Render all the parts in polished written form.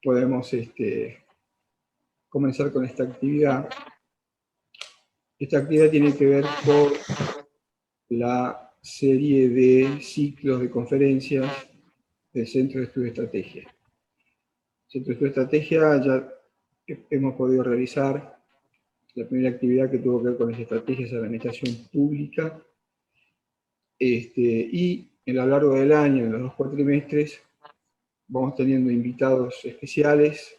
podemos comenzar con esta actividad. Esta actividad tiene que ver con la serie de ciclos de conferencias del Centro de Estudio de Estrategia. El Centro de Estudio de Estrategia ya hemos podido realizar la primera actividad que tuvo que ver con las estrategias de la administración pública, y a lo largo del año, en los 2 cuatrimestres, vamos teniendo invitados especiales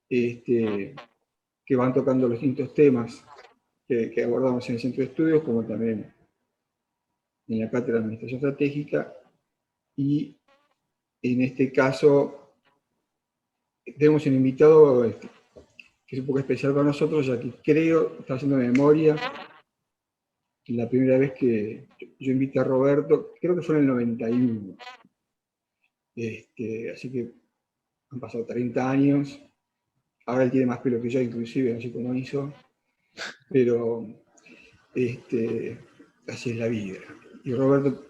que van tocando los distintos temas que abordamos en el Centro de Estudios, como también en la Cátedra de Administración Estratégica, y en este caso tenemos un invitado que es un poco especial para nosotros, ya que creo, está haciendo memoria, la primera vez que yo invité a Roberto, creo que fue en el 91. Así que han pasado 30 años, ahora él tiene más pelo que yo, inclusive, no sé cómo hizo, pero así es la vida. Y Roberto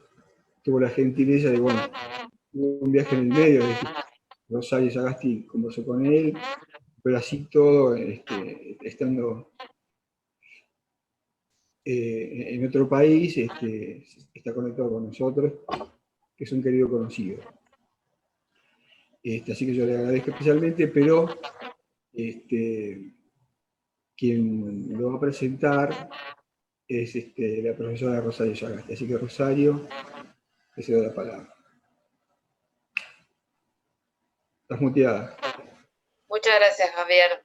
tuvo la gentileza de, bueno, hubo un viaje en el medio, de que Rosario Sagasti conversó con él, pero así todo, estando en otro país, está conectado con nosotros, que es un querido conocido. Así que yo le agradezco especialmente, pero quien lo va a presentar es la profesora Rosario Sagasti. Así que Rosario, te cedo la palabra. Estás muteada. Muchas gracias, Javier.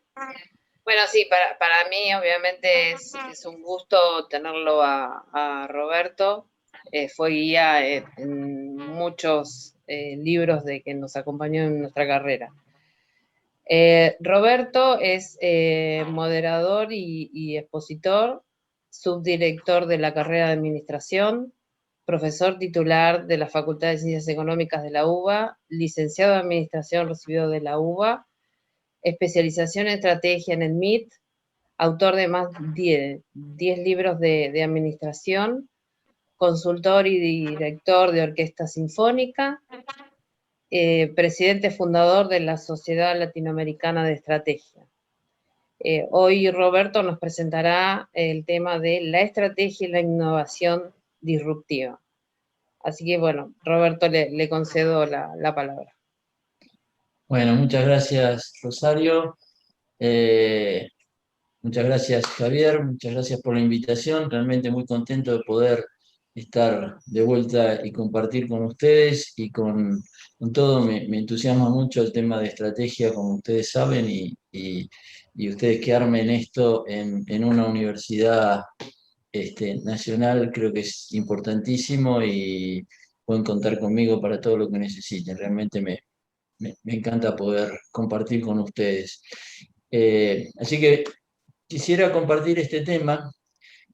Bueno, sí, para mí obviamente es un gusto tenerlo a Roberto. Fue guía en muchos libros de que nos acompañó en nuestra carrera. Roberto es moderador y expositor, subdirector de la carrera de Administración, profesor titular de la Facultad de Ciencias Económicas de la UBA, licenciado en Administración recibido de la UBA, especialización en estrategia en el MIT, autor de más de 10 libros de administración, consultor y director de orquesta sinfónica, presidente fundador de la Sociedad Latinoamericana de Estrategia. Hoy Roberto nos presentará el tema de la estrategia y la innovación disruptiva. Así que bueno, Roberto, le concedo la palabra. Bueno, muchas gracias, Rosario. Muchas gracias, Javier. Muchas gracias por la invitación. Realmente muy contento de poder estar de vuelta y compartir con ustedes y con todo. Me entusiasma mucho el tema de estrategia, como ustedes saben, y ustedes que armen esto en una universidad nacional, creo que es importantísimo y pueden contar conmigo para todo lo que necesiten. Realmente me encanta poder compartir con ustedes. Así que quisiera compartir este tema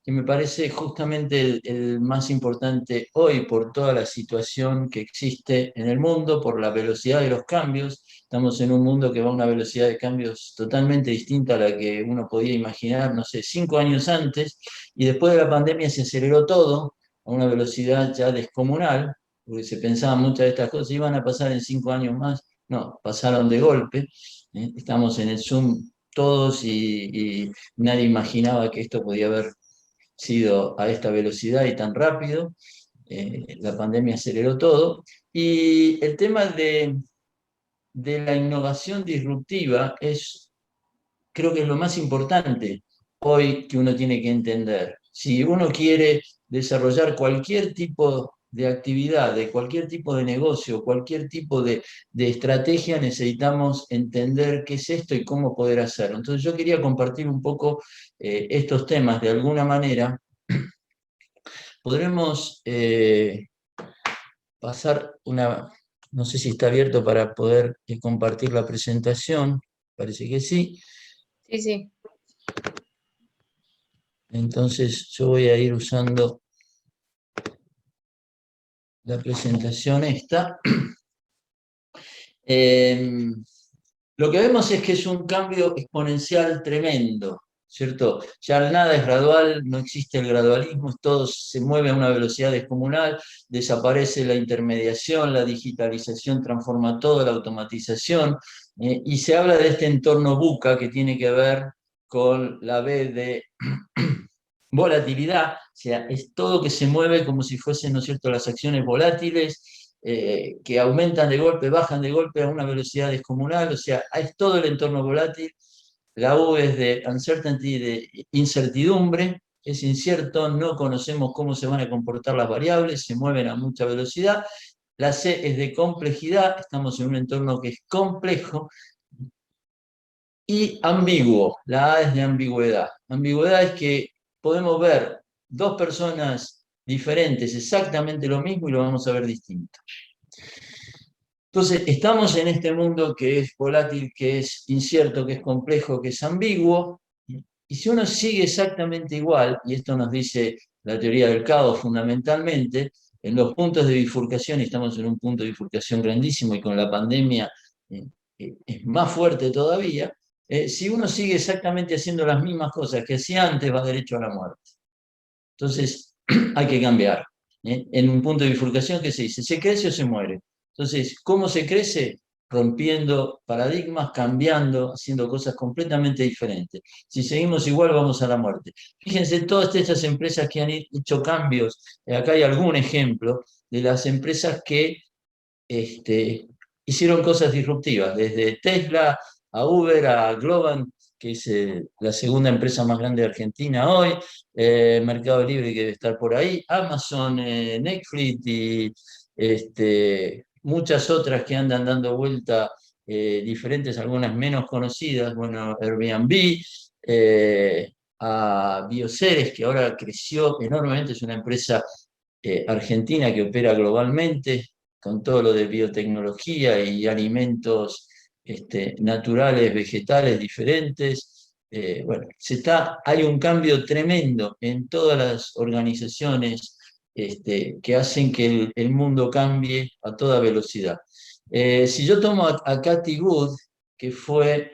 que me parece justamente el más importante hoy por toda la situación que existe en el mundo, por la velocidad de los cambios. Estamos en un mundo que va a una velocidad de cambios totalmente distinta a la que uno podía imaginar, no sé, 5 años antes, y después de la pandemia se aceleró todo a una velocidad ya descomunal, porque se pensaban muchas de estas cosas iban a pasar en 5 años más. No, pasaron de golpe. Estamos en el Zoom todos y nadie imaginaba que esto podía haber sido a esta velocidad y tan rápido. La pandemia aceleró todo. Y el tema de la innovación disruptiva creo que es lo más importante hoy que uno tiene que entender. Si uno quiere desarrollar cualquier tipo de actividad, de cualquier tipo de negocio, cualquier tipo de estrategia, necesitamos entender qué es esto y cómo poder hacerlo. Entonces yo quería compartir un poco estos temas de alguna manera. Podremos pasar no sé si está abierto para poder compartir la presentación, parece que sí. Sí, sí. Entonces yo voy a ir usando la presentación esta. Lo que vemos es que es un cambio exponencial tremendo, ¿cierto? Ya nada es gradual, no existe el gradualismo, todo se mueve a una velocidad descomunal, desaparece la intermediación, la digitalización transforma todo, la automatización, y se habla de este entorno VUCA que tiene que ver con la B de volatilidad, o sea, es todo que se mueve como si fuesen, ¿no es cierto?, las acciones volátiles, que aumentan de golpe, bajan de golpe a una velocidad descomunal, o sea, es todo el entorno volátil. La U es de uncertainty, de incertidumbre, es incierto, no conocemos cómo se van a comportar las variables, se mueven a mucha velocidad. La C es de complejidad, estamos en un entorno que es complejo. Y ambiguo, la A es de ambigüedad. Ambigüedad es que podemos ver dos personas diferentes exactamente lo mismo y lo vamos a ver distinto. Entonces, estamos en este mundo que es volátil, que es incierto, que es complejo, que es ambiguo, y si uno sigue exactamente igual, y esto nos dice la teoría del caos fundamentalmente, en los puntos de bifurcación, y estamos en un punto de bifurcación grandísimo, y con la pandemia es más fuerte todavía, si uno sigue exactamente haciendo las mismas cosas que hacía antes, va derecho a la muerte. Entonces, hay que cambiar. En un punto de bifurcación, ¿qué se dice? ¿Se crece o se muere? Entonces, ¿cómo se crece? Rompiendo paradigmas, cambiando, haciendo cosas completamente diferentes. Si seguimos igual, vamos a la muerte. Fíjense, todas estas empresas que han hecho cambios, acá hay algún ejemplo de las empresas que hicieron cosas disruptivas, desde Tesla a Uber, a Globant, que es la segunda empresa más grande de Argentina hoy, Mercado Libre que debe estar por ahí, Amazon, Netflix y muchas otras que andan dando vuelta, diferentes, algunas menos conocidas, bueno, Airbnb, a Bioceres, que ahora creció enormemente, es una empresa argentina que opera globalmente, con todo lo de biotecnología y alimentos naturales, vegetales diferentes. Bueno, hay un cambio tremendo en todas las organizaciones que hacen que el mundo cambie a toda velocidad. Si yo tomo a Cathie Wood, que fue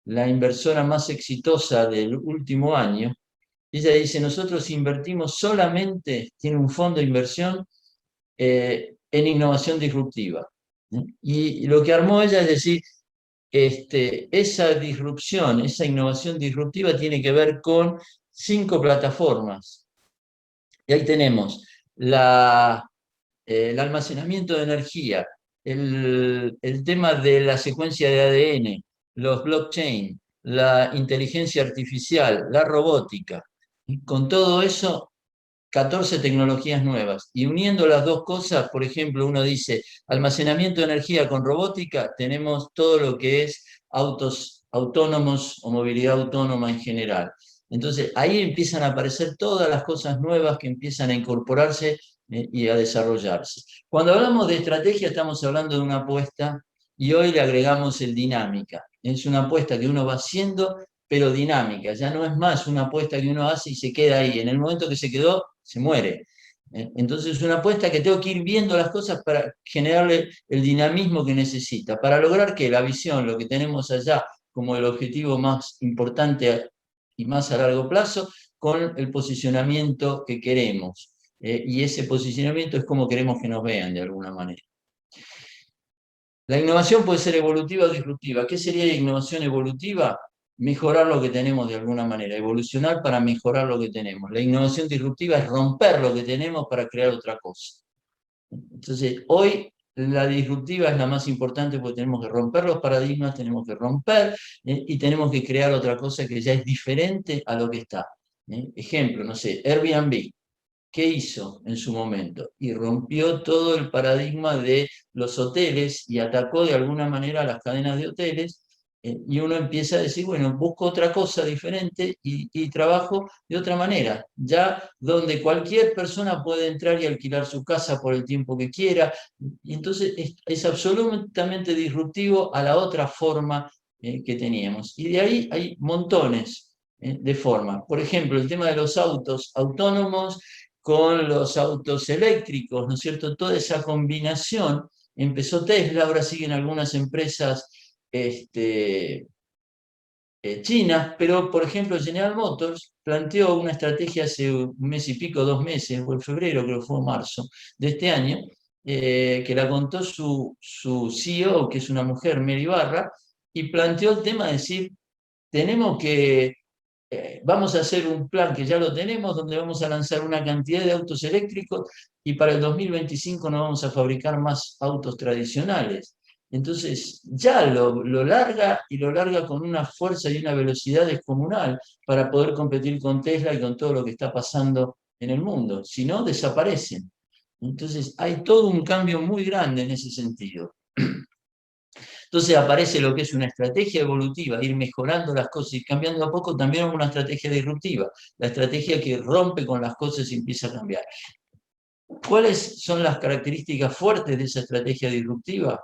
la inversora más exitosa del último año, ella dice, nosotros invertimos solamente, tiene un fondo de inversión en innovación disruptiva. Y lo que armó ella es decir, esa disrupción, esa innovación disruptiva tiene que ver con 5 plataformas. Y ahí tenemos el almacenamiento de energía, el tema de la secuencia de ADN, los blockchain, la inteligencia artificial, la robótica. Y con todo eso, 14 tecnologías nuevas. Y uniendo las dos cosas, por ejemplo, uno dice almacenamiento de energía con robótica, tenemos todo lo que es autos autónomos o movilidad autónoma en general. Entonces, ahí empiezan a aparecer todas las cosas nuevas que empiezan a incorporarse y a desarrollarse. Cuando hablamos de estrategia, estamos hablando de una apuesta y hoy le agregamos el dinámica. Es una apuesta que uno va haciendo, pero dinámica. Ya no es más una apuesta que uno hace y se queda ahí. En el momento que se quedó, se muere. Entonces es una apuesta que tengo que ir viendo las cosas para generarle el dinamismo que necesita, para lograr que la visión, lo que tenemos allá como el objetivo más importante y más a largo plazo, con el posicionamiento que queremos. Y ese posicionamiento es como queremos que nos vean de alguna manera. La innovación puede ser evolutiva o disruptiva. ¿Qué sería la innovación evolutiva? Mejorar lo que tenemos de alguna manera, evolucionar para mejorar lo que tenemos. La innovación disruptiva es romper lo que tenemos para crear otra cosa. Entonces, hoy la disruptiva es la más importante porque tenemos que romper los paradigmas, tenemos que romper y tenemos que crear otra cosa que ya es diferente a lo que está. Ejemplo, no sé, Airbnb. ¿Qué hizo en su momento? Y rompió todo el paradigma de los hoteles y atacó de alguna manera a las cadenas de hoteles, y uno empieza a decir, bueno, busco otra cosa diferente y trabajo de otra manera, ya donde cualquier persona puede entrar y alquilar su casa por el tiempo que quiera, y entonces es absolutamente disruptivo a la otra forma que teníamos. Y de ahí hay montones de formas. Por ejemplo, el tema de los autos autónomos con los autos eléctricos, ¿no es cierto? Toda esa combinación, empezó Tesla, ahora siguen algunas empresas China, pero por ejemplo General Motors planteó una estrategia hace un mes y pico, 2 meses, o en febrero, creo que fue marzo de este año, que la contó su CEO, que es una mujer, Mary Barra, y planteó el tema de decir, tenemos que, vamos a hacer un plan que ya lo tenemos, donde vamos a lanzar una cantidad de autos eléctricos y para el 2025 no vamos a fabricar más autos tradicionales. Entonces ya lo larga y lo larga con una fuerza y una velocidad descomunal para poder competir con Tesla y con todo lo que está pasando en el mundo. Si no, desaparecen. Entonces hay todo un cambio muy grande en ese sentido. Entonces aparece lo que es una estrategia evolutiva, ir mejorando las cosas y cambiando a poco, también una estrategia disruptiva, la estrategia que rompe con las cosas y empieza a cambiar. ¿Cuáles son las características fuertes de esa estrategia disruptiva?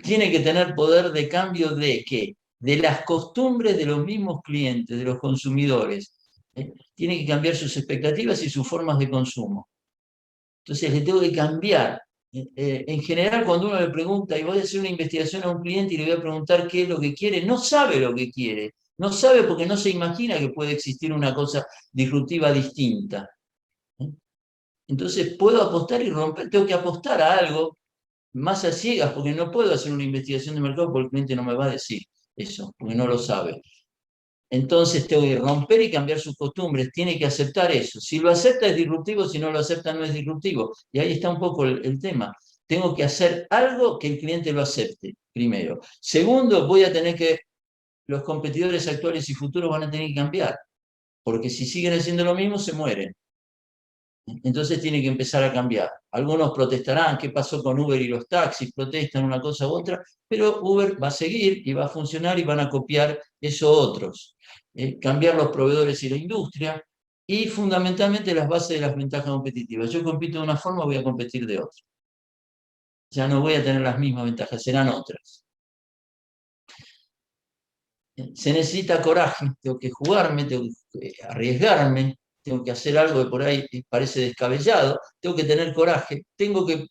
Tiene que tener poder de cambio de ¿qué? De las costumbres de los mismos clientes, de los consumidores. Tiene que cambiar sus expectativas y sus formas de consumo. Entonces le tengo que cambiar. En general, cuando uno le pregunta, y voy a hacer una investigación a un cliente y le voy a preguntar qué es lo que quiere, no sabe lo que quiere. No sabe porque no se imagina que puede existir una cosa disruptiva distinta. Entonces puedo apostar y romper, tengo que apostar a algo más a ciegas, porque no puedo hacer una investigación de mercado porque el cliente no me va a decir eso, porque no lo sabe. Entonces tengo que romper y cambiar sus costumbres, tiene que aceptar eso. Si lo acepta es disruptivo, si no lo acepta no es disruptivo. Y ahí está un poco el tema. Tengo que hacer algo que el cliente lo acepte, primero. Segundo, voy a tener que, los competidores actuales y futuros van a tener que cambiar, porque si siguen haciendo lo mismo, se mueren. Entonces tiene que empezar a cambiar. Algunos protestarán, ¿qué pasó con Uber y los taxis? Protestan una cosa u otra, pero Uber va a seguir y va a funcionar y van a copiar eso otros. Cambiar los proveedores y la industria y fundamentalmente las bases de las ventajas competitivas. Yo compito de una forma, voy a competir de otra. Ya no voy a tener las mismas ventajas, serán otras. Se necesita coraje, tengo que jugarme, tengo que arriesgarme, tengo que hacer algo que por ahí parece descabellado, tengo que tener coraje, tengo que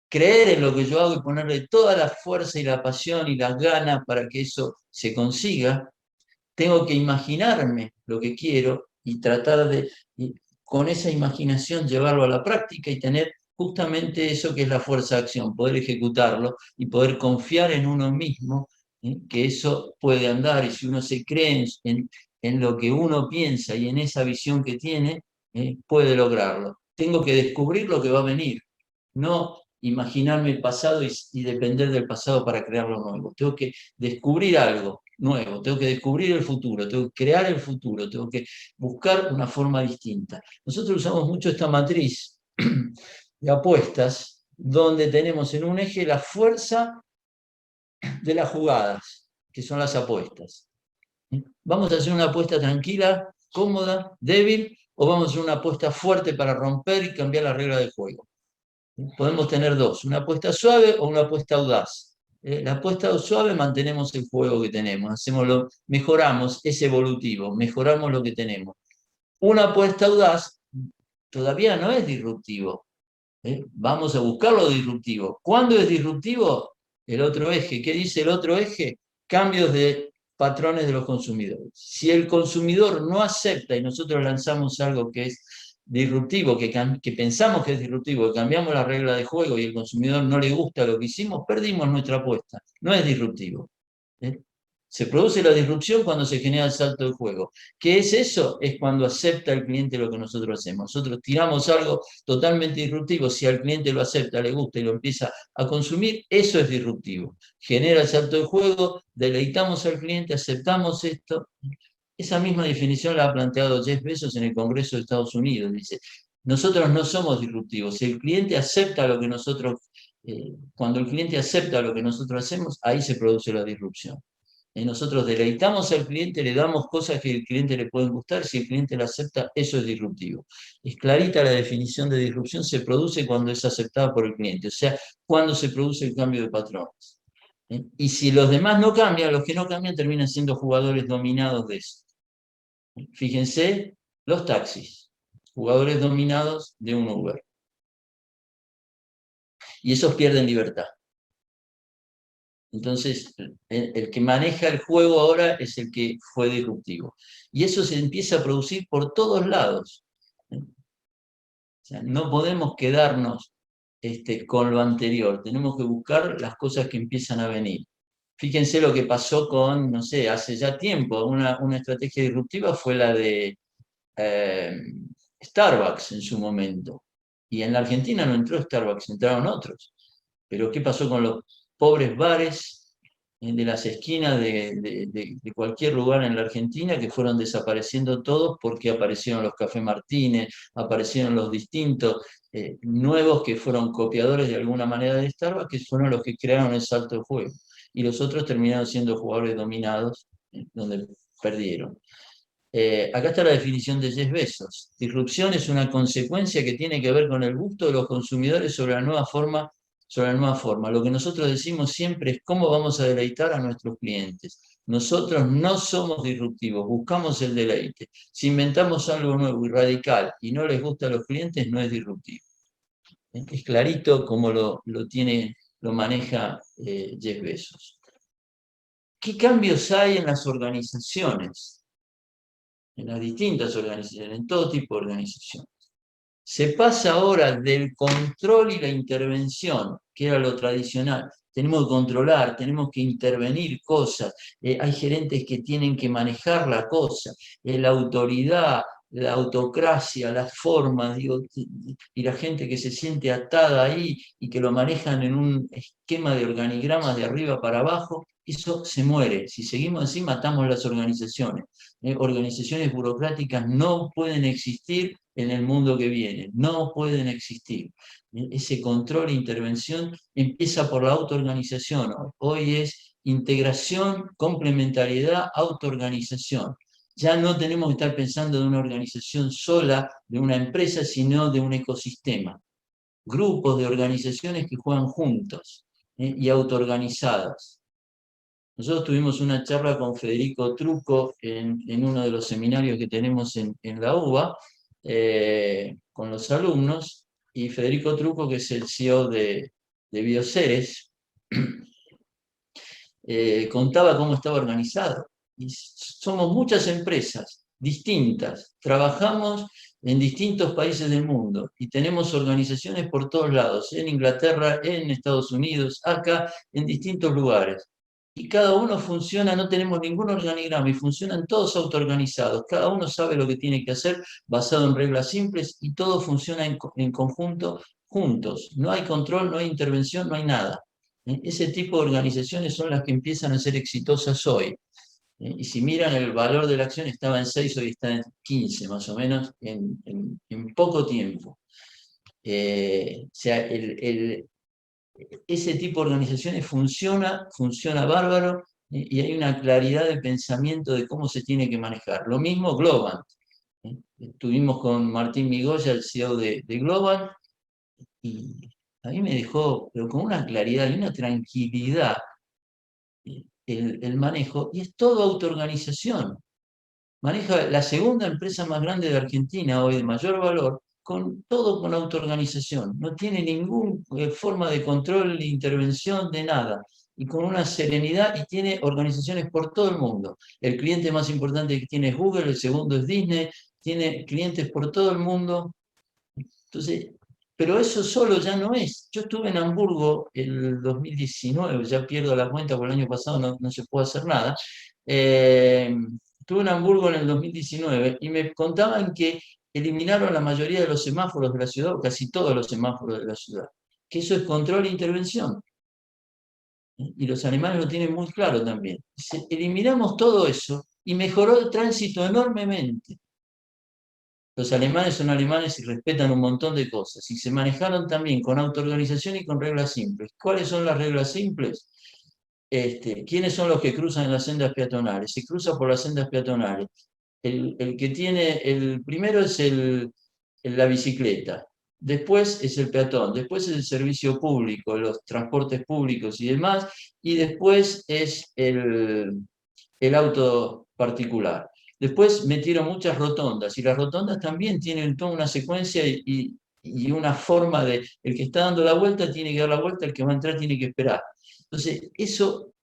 creer en lo que yo hago y ponerle toda la fuerza y la pasión y las ganas para que eso se consiga. Tengo que imaginarme lo que quiero y tratar de, con esa imaginación, llevarlo a la práctica y tener justamente eso que es la fuerza de acción, poder ejecutarlo y poder confiar en uno mismo, que eso puede andar. Y si uno se cree en lo que uno piensa y en esa visión que tiene, puede lograrlo. Tengo que descubrir lo que va a venir, no imaginarme el pasado y depender del pasado para crear lo nuevo. Tengo que descubrir algo nuevo, tengo que descubrir el futuro, tengo que crear el futuro, tengo que buscar una forma distinta. Nosotros usamos mucho esta matriz de apuestas, donde tenemos en un eje la fuerza de las jugadas, que son las apuestas. ¿Vamos a hacer una apuesta tranquila, cómoda, débil, o vamos a hacer una apuesta fuerte para romper y cambiar la regla del juego? Podemos tener dos, una apuesta suave o una apuesta audaz. La apuesta suave mantenemos el juego que tenemos, mejoramos, es evolutivo, mejoramos lo que tenemos. Una apuesta audaz todavía no es disruptivo. Vamos a buscar lo disruptivo. ¿Cuándo es disruptivo? El otro eje. ¿Qué dice el otro eje? Cambios de patrones de los consumidores. Si el consumidor no acepta y nosotros lanzamos algo que es disruptivo, que pensamos que es disruptivo, que cambiamos la regla de juego y el consumidor no le gusta lo que hicimos, perdimos nuestra apuesta. No es disruptivo. Se produce la disrupción cuando se genera el salto de juego. ¿Qué es eso? Es cuando acepta el cliente lo que nosotros hacemos. Nosotros tiramos algo totalmente disruptivo, si al cliente lo acepta, le gusta y lo empieza a consumir, eso es disruptivo. Genera el salto de juego, deleitamos al cliente, aceptamos esto. Esa misma definición la ha planteado Jeff Bezos en el Congreso de Estados Unidos. Dice, nosotros no somos disruptivos. Si el cliente acepta lo que nosotros, cuando el cliente acepta lo que nosotros hacemos, ahí se produce la disrupción. Nosotros deleitamos al cliente, le damos cosas que al cliente le pueden gustar, si el cliente la acepta, eso es disruptivo. Es clarita la definición de disrupción, se produce cuando es aceptada por el cliente, o sea, cuando se produce el cambio de patrones. Y si los demás no cambian, los que no cambian terminan siendo jugadores dominados de eso. Fíjense, los taxis, jugadores dominados de un Uber. Y esos pierden libertad. Entonces, el que maneja el juego ahora es el que fue disruptivo. Y eso se empieza a producir por todos lados. O sea, no podemos quedarnos con lo anterior, tenemos que buscar las cosas que empiezan a venir. Fíjense lo que pasó con, no sé, hace ya tiempo, una estrategia disruptiva fue la de eh, Starbucks en su momento. Y en la Argentina no entró Starbucks, entraron otros. Pero ¿qué pasó con los pobres bares de las esquinas de cualquier lugar en la Argentina que fueron desapareciendo todos porque aparecieron los Café Martínez, aparecieron los distintos nuevos que fueron copiadores de alguna manera de Starbucks, que fueron los que crearon el salto de juego? Y los otros terminaron siendo jugadores dominados, donde perdieron. Acá está la definición de Jeff Bezos. Disrupción es una consecuencia que tiene que ver con el gusto de los consumidores sobre la nueva forma. Lo que nosotros decimos siempre es cómo vamos a deleitar a nuestros clientes. Nosotros no somos disruptivos, buscamos el deleite. Si inventamos algo nuevo y radical y no les gusta a los clientes, no es disruptivo. Es clarito cómo lo maneja Jeff Bezos. ¿Qué cambios hay en las organizaciones? En las distintas organizaciones, en todo tipo de organizaciones. Se pasa ahora del control y la intervención, que era lo tradicional. Tenemos que controlar, tenemos que intervenir cosas. Hay gerentes que tienen que manejar la cosa. La autoridad, la autocracia, las formas, digo, y la gente que se siente atada ahí y que lo manejan en un esquema de organigramas de arriba para abajo, eso se muere. Si seguimos así, matamos las organizaciones. Organizaciones burocráticas no pueden existir en el mundo que viene, no pueden existir. Ese control e intervención empieza por la autoorganización. Hoy es integración, complementariedad, autoorganización. Ya no tenemos que estar pensando de una organización sola, de una empresa, sino de un ecosistema. Grupos de organizaciones que juegan juntos y autoorganizadas. Nosotros tuvimos una charla con Federico Trucco en uno de los seminarios que tenemos en la UBA, con los alumnos, y Federico Trucco, que es el CEO de Bioceres, contaba cómo estaba organizado. Y somos muchas empresas distintas, trabajamos en distintos países del mundo y tenemos organizaciones por todos lados, en Inglaterra, en Estados Unidos, acá, en distintos lugares. Y cada uno funciona, no tenemos ningún organigrama y funcionan todos autoorganizados. Cada uno sabe lo que tiene que hacer basado en reglas simples y todo funciona en conjunto, juntos. No hay control, no hay intervención, no hay nada. Ese tipo de organizaciones son las que empiezan a ser exitosas hoy. Y si miran el valor de la acción, estaba en 6, hoy está en 15 más o menos, en poco tiempo. O sea, ese tipo de organizaciones funciona bárbaro y hay una claridad de pensamiento de cómo se tiene que manejar. Lo mismo Globant. Estuvimos con Martín Migoya, el CEO de Globant, y a mí me dejó, pero con una claridad y una tranquilidad el manejo, y es todo autoorganización. Maneja la segunda empresa más grande de Argentina hoy de mayor valor, todo con autoorganización. No tiene ninguna forma de control ni intervención de nada. Y con una serenidad, y tiene organizaciones por todo el mundo. El cliente más importante que tiene es Google, el segundo es Disney, tiene clientes por todo el mundo. Entonces, pero eso solo ya no es. Yo estuve en Hamburgo el 2019, ya pierdo la cuenta porque el año pasado no se puede hacer nada. Estuve en Hamburgo en el 2019 y me contaban que eliminaron la mayoría de los semáforos de la ciudad, o casi todos los semáforos de la ciudad. Que eso es control e intervención. Y los alemanes lo tienen muy claro también. Eliminamos todo eso y mejoró el tránsito enormemente. Los alemanes son alemanes y respetan un montón de cosas. Y se manejaron también con autoorganización y con reglas simples. ¿Cuáles son las reglas simples? ¿Quiénes son los que cruzan en las sendas peatonales? Se cruza por las sendas peatonales. El que tiene, el primero es la bicicleta, después es el peatón, después es el servicio público, los transportes públicos y demás, y después es el auto particular. Después metieron muchas rotondas, y las rotondas también tienen toda una secuencia y y una forma de, el que está dando la vuelta tiene que dar la vuelta, el que va a entrar tiene que esperar. Entonces, eso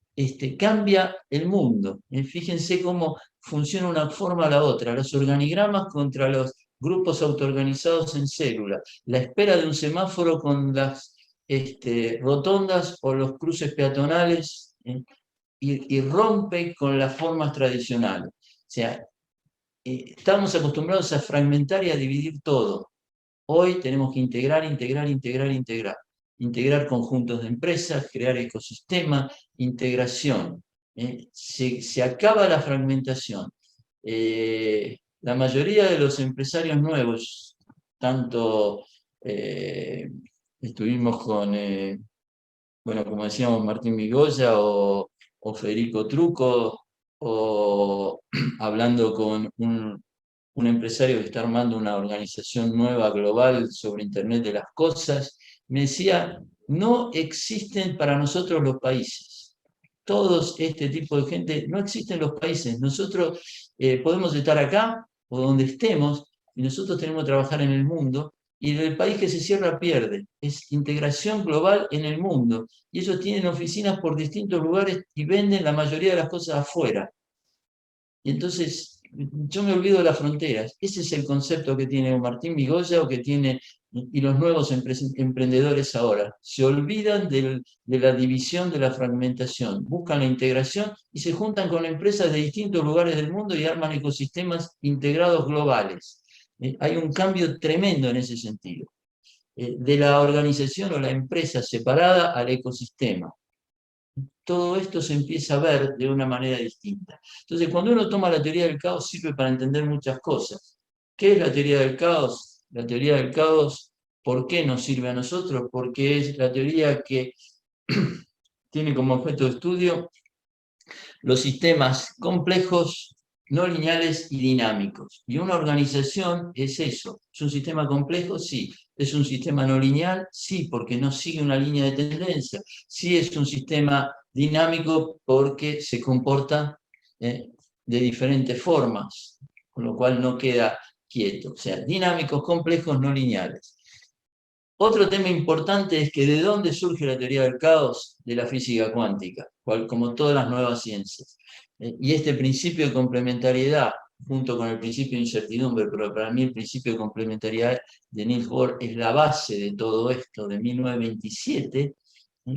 cambia el mundo. Fíjense cómo funciona una forma a la otra, los organigramas contra los grupos autoorganizados en células, la espera de un semáforo con las rotondas o los cruces peatonales, y rompe con las formas tradicionales. O sea, estamos acostumbrados a fragmentar y a dividir todo. Hoy tenemos que integrar, integrar, integrar, integrar. Integrar conjuntos de empresas, crear ecosistemas, integración. Se acaba la fragmentación. La mayoría de los empresarios nuevos, tanto estuvimos con, bueno, como decíamos, Martín Migoya o Federico Trucco, o hablando con un empresario que está armando una organización nueva global sobre Internet de las Cosas, me decía, no existen para nosotros los países. Todos este tipo de gente, no existen los países. Nosotros podemos estar acá o donde estemos, y nosotros tenemos que trabajar en el mundo, y el país que se cierra pierde. Es integración global en el mundo. Y ellos tienen oficinas por distintos lugares y venden la mayoría de las cosas afuera. Y entonces, yo me olvido de las fronteras. Ese es el concepto que tiene Martín Migoya o que tiene y los nuevos emprendedores ahora. Se olvidan de la división, de la fragmentación, buscan la integración y se juntan con empresas de distintos lugares del mundo y arman ecosistemas integrados globales. Hay un cambio tremendo en ese sentido. De la organización o la empresa separada al ecosistema. Todo esto se empieza a ver de una manera distinta. Entonces, cuando uno toma la teoría del caos, sirve para entender muchas cosas. ¿Qué es la teoría del caos? La teoría del caos, ¿por qué nos sirve a nosotros? Porque es la teoría que tiene como objeto de estudio los sistemas complejos, no lineales y dinámicos. Y una organización es eso. ¿Es un sistema complejo? Sí. ¿Es un sistema no lineal? Sí, porque no sigue una línea de tendencia. Sí, es un sistema dinámico porque se comporta de diferentes formas, con lo cual no queda quieto. O sea, dinámicos, complejos, no lineales. Otro tema importante es que ¿de dónde surge la teoría del caos? De la física cuántica, como todas las nuevas ciencias. Y este principio de complementariedad, junto con el principio de incertidumbre, pero para mí el principio de complementariedad de Niels Bohr es la base de todo esto, de 1927,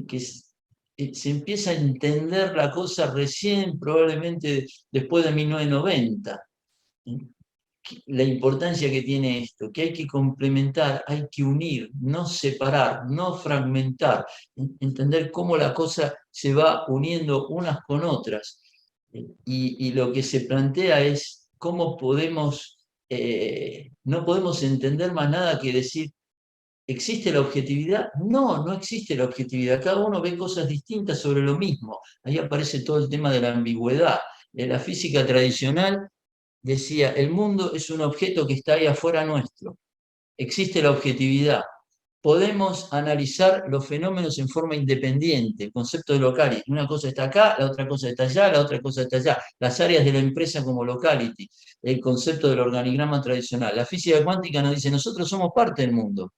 que se empieza a entender la cosa recién, probablemente después de 1990. La importancia que tiene esto, que hay que complementar, hay que unir, no separar, no fragmentar, entender cómo la cosa se va uniendo unas con otras. Y lo que se plantea es cómo podemos, no podemos entender más nada que decir, ¿existe la objetividad? No, no existe la objetividad. Cada uno ve cosas distintas sobre lo mismo. Ahí aparece todo el tema de la ambigüedad. En la física tradicional decía, el mundo es un objeto que está ahí afuera nuestro. Existe la objetividad. Podemos analizar los fenómenos en forma independiente, el concepto de locality. Una cosa está acá, la otra cosa está allá, la otra cosa está allá. Las áreas de la empresa como locality, el concepto del organigrama tradicional. La física cuántica nos dice, nosotros somos parte del mundo.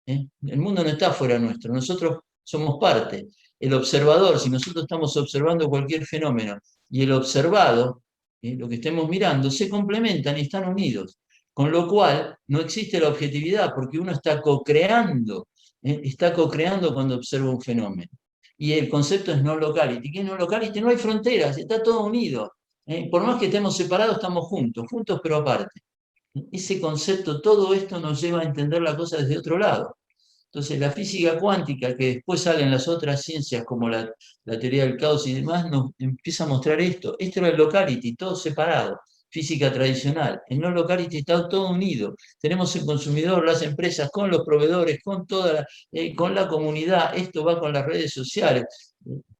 El mundo no está fuera nuestro, nosotros somos parte. El observador, si nosotros estamos observando cualquier fenómeno y el observado, lo que estemos mirando, se complementan y están unidos. Con lo cual, no existe la objetividad porque uno está co-creando cuando observa un fenómeno. Y el concepto es no locality. ¿Qué es no locality? No hay fronteras, está todo unido. Por más que estemos separados, estamos juntos, juntos pero aparte. Ese concepto, todo esto nos lleva a entender la cosa desde otro lado. Entonces, la física cuántica, que después sale en las otras ciencias como la teoría del caos y demás, nos empieza a mostrar esto. Esto era el locality, todo separado. Física tradicional. En no locality está todo unido. Tenemos el consumidor, las empresas, con los proveedores, con la comunidad. Esto va con las redes sociales.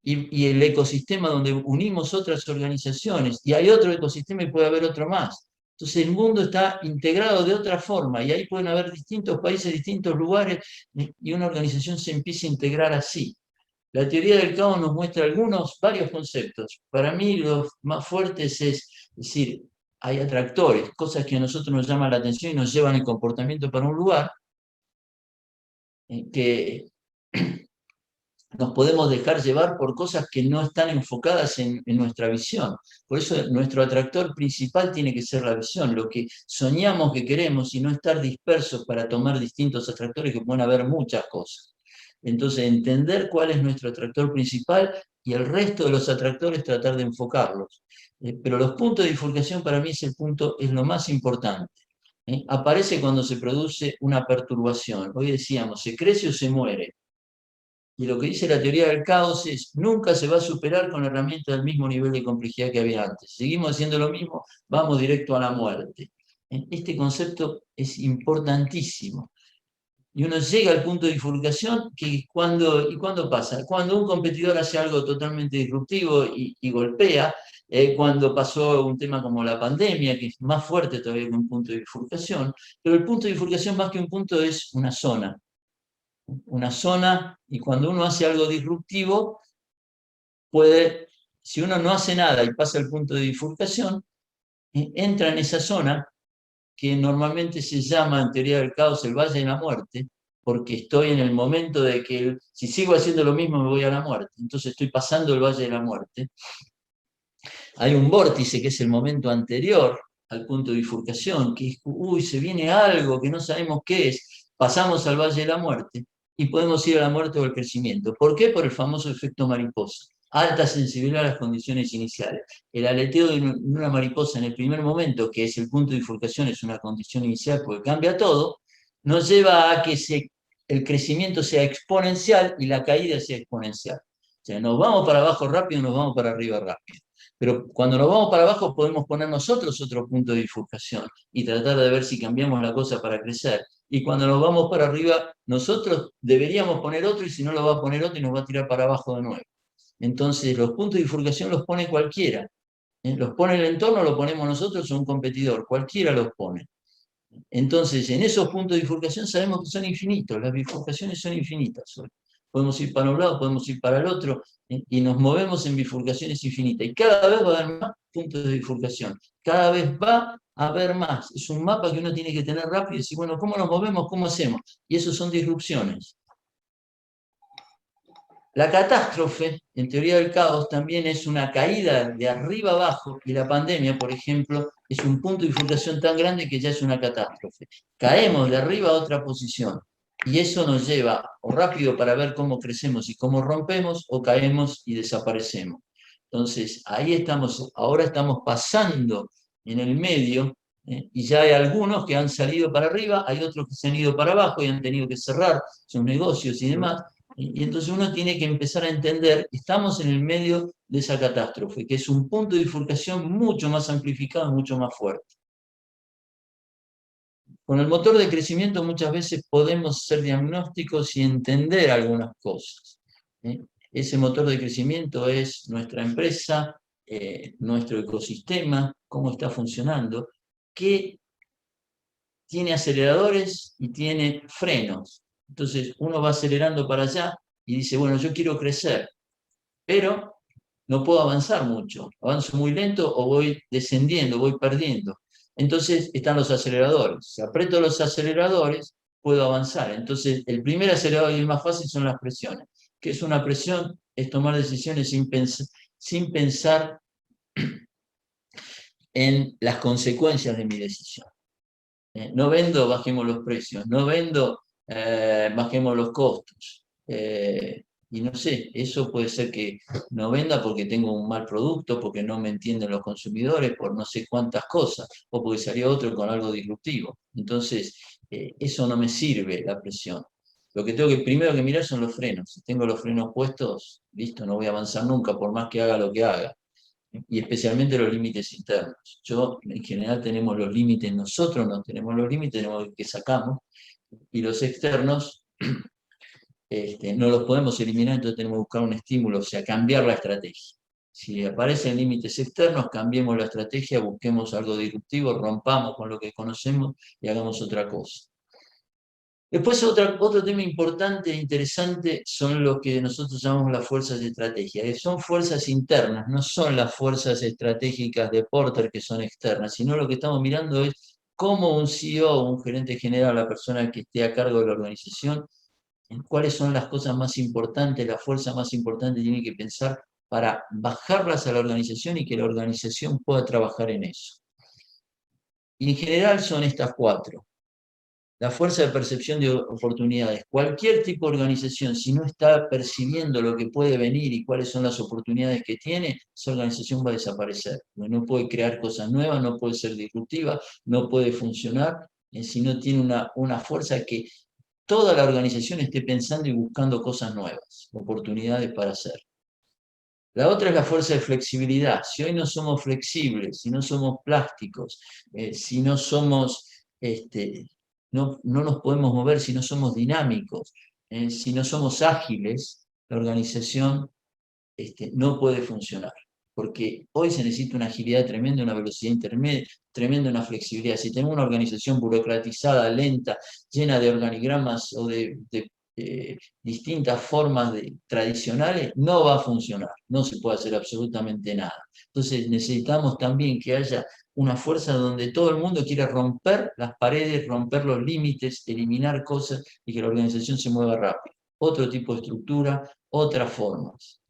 Y el ecosistema donde unimos otras organizaciones. Y hay otro ecosistema y puede haber otro más. Entonces el mundo está integrado de otra forma y ahí pueden haber distintos países, distintos lugares y una organización se empieza a integrar así. La teoría del caos nos muestra varios conceptos. Para mí los más fuertes es decir, hay atractores, cosas que a nosotros nos llaman la atención y nos llevan el comportamiento para un lugar, que nos podemos dejar llevar por cosas que no están enfocadas en nuestra visión. Por eso nuestro atractor principal tiene que ser la visión, lo que soñamos que queremos, y no estar dispersos para tomar distintos atractores, que pueden haber muchas cosas. Entonces, entender cuál es nuestro atractor principal y el resto de los atractores tratar de enfocarlos. Pero los puntos de bifurcación para mí es lo más importante. Aparece cuando se produce una perturbación. Hoy decíamos, ¿se crece o se muere? Y lo que dice la teoría del caos es, nunca se va a superar con herramientas del mismo nivel de complejidad que había antes. Seguimos haciendo lo mismo, vamos directo a la muerte. Este concepto es importantísimo. Y uno llega al punto de bifurcación ¿y cuándo pasa? Cuando un competidor hace algo totalmente disruptivo y golpea, cuando pasó un tema como la pandemia, que es más fuerte todavía que un punto de bifurcación, pero el punto de bifurcación más que un punto es una zona, y cuando uno hace algo disruptivo, si uno no hace nada y pasa el punto de bifurcación, entra en esa zona que normalmente se llama en teoría del caos el valle de la muerte, porque estoy en el momento de que si sigo haciendo lo mismo me voy a la muerte, entonces estoy pasando el valle de la muerte. Hay un vórtice que es el momento anterior al punto de bifurcación, que es, uy, se viene algo que no sabemos qué es, pasamos al valle de la muerte y podemos ir a la muerte o al crecimiento. ¿Por qué? Por el famoso efecto mariposa. Alta sensibilidad a las condiciones iniciales. El aleteo de una mariposa en el primer momento, que es el punto de bifurcación, es una condición inicial porque cambia todo, nos lleva a que el crecimiento sea exponencial y la caída sea exponencial. O sea, nos vamos para abajo rápido, nos vamos para arriba rápido. Pero cuando nos vamos para abajo podemos poner nosotros otro punto de bifurcación y tratar de ver si cambiamos la cosa para crecer. Y cuando nos vamos para arriba, nosotros deberíamos poner otro, y si no lo va a poner otro y nos va a tirar para abajo de nuevo. Entonces, los puntos de bifurcación los pone cualquiera. Los pone el entorno, lo ponemos nosotros o un competidor. Cualquiera los pone. Entonces, en esos puntos de bifurcación sabemos que son infinitos. Las bifurcaciones son infinitas. Podemos ir para un lado, podemos ir para el otro, y nos movemos en bifurcaciones infinitas. Y cada vez va a haber más puntos de bifurcación. Cada vez va a haber más. Es un mapa que uno tiene que tener rápido y decir, bueno, ¿cómo nos movemos? ¿Cómo hacemos? Y eso son disrupciones. La catástrofe, en teoría del caos, también es una caída de arriba abajo, y la pandemia, por ejemplo, es un punto de bifurcación tan grande que ya es una catástrofe. Caemos de arriba a otra posición, y eso nos lleva o rápido para ver cómo crecemos y cómo rompemos, o caemos y desaparecemos. Entonces, ahí estamos, ahora estamos pasando en el medio, y ya hay algunos que han salido para arriba, hay otros que se han ido para abajo y han tenido que cerrar sus negocios y demás. Y entonces uno tiene que empezar a entender que estamos en el medio de esa catástrofe, que es un punto de bifurcación mucho más amplificado, mucho más fuerte. Con el motor de crecimiento muchas veces podemos hacer diagnósticos y entender algunas cosas. Ese motor de crecimiento es nuestra empresa, nuestro ecosistema, cómo está funcionando, que tiene aceleradores y tiene frenos. Entonces uno va acelerando para allá y dice, bueno, yo quiero crecer, pero no puedo avanzar mucho. Avanzo muy lento o voy descendiendo, voy perdiendo. Entonces están los aceleradores. Si aprieto los aceleradores, puedo avanzar. Entonces el primer acelerador y el más fácil son las presiones. ¿Qué es una presión? Es tomar decisiones sin pensar en las consecuencias de mi decisión. No vendo, bajemos los precios. No vendo, bajemos los costos. Y no sé, eso puede ser que no venda porque tengo un mal producto, porque no me entienden los consumidores, por no sé cuántas cosas, o porque salió otro con algo disruptivo. Entonces, eso no me sirve, la presión. Lo que tengo que primero que mirar son los frenos. Si tengo los frenos puestos, listo, no voy a avanzar nunca, por más que haga lo que haga. Y especialmente los límites internos. En general tenemos los límites, nosotros no tenemos los límites, tenemos que sacamos, y los externos no los podemos eliminar, entonces tenemos que buscar un estímulo, o sea, cambiar la estrategia. Si aparecen límites externos, cambiemos la estrategia, busquemos algo disruptivo, rompamos con lo que conocemos y hagamos otra cosa. Después otro tema importante e interesante son los que nosotros llamamos las fuerzas de estrategia, que son fuerzas internas, no son las fuerzas estratégicas de Porter que son externas, sino lo que estamos mirando es cómo un CEO, un gerente general, la persona que esté a cargo de la organización, en cuáles son las cosas más importantes, la fuerza más importante tiene que pensar para bajarlas a la organización y que la organización pueda trabajar en eso. Y en general son estas 4. La fuerza de percepción de oportunidades. Cualquier tipo de organización, si no está percibiendo lo que puede venir y cuáles son las oportunidades que tiene, esa organización va a desaparecer. No puede crear cosas nuevas, no puede ser disruptiva, no puede funcionar si no tiene una fuerza que toda la organización esté pensando y buscando cosas nuevas, oportunidades para hacer. La otra es la fuerza de flexibilidad. Si hoy no somos flexibles, si no somos plásticos, si no somos, no nos podemos mover, si no somos dinámicos, si no somos ágiles, la organización no puede funcionar. Porque hoy se necesita una agilidad tremenda, una velocidad intermedia, tremenda, una flexibilidad. Si tenemos una organización burocratizada, lenta, llena de organigramas o de distintas formas tradicionales, no va a funcionar, no se puede hacer absolutamente nada. Entonces necesitamos también que haya una fuerza donde todo el mundo quiera romper las paredes, romper los límites, eliminar cosas y que la organización se mueva rápido. Otro tipo de estructura, otras formas.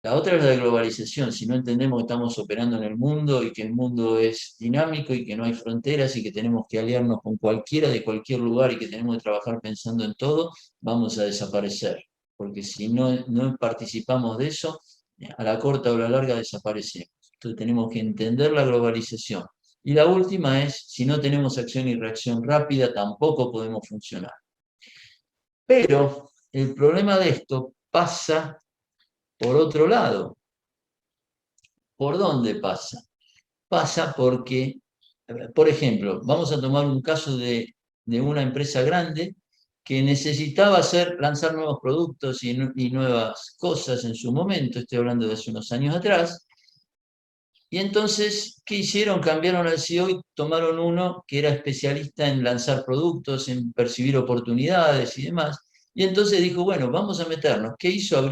La otra es la de globalización. Si no entendemos que estamos operando en el mundo y que el mundo es dinámico y que no hay fronteras y que tenemos que aliarnos con cualquiera de cualquier lugar y que tenemos que trabajar pensando en todo, vamos a desaparecer. Porque si no participamos de eso, a la corta o a la larga desaparecemos. Entonces tenemos que entender la globalización. Y la última es, si no tenemos acción y reacción rápida, tampoco podemos funcionar. Pero el problema de esto pasa por otro lado. ¿Por dónde pasa? Pasa porque, por ejemplo, vamos a tomar un caso de una empresa grande que necesitaba lanzar nuevos productos y nuevas cosas en su momento, estoy hablando de hace unos años atrás, y entonces, ¿qué hicieron? Cambiaron al CEO y tomaron uno que era especialista en lanzar productos, en percibir oportunidades y demás, y entonces dijo, bueno, vamos a meternos. ¿Qué hizo?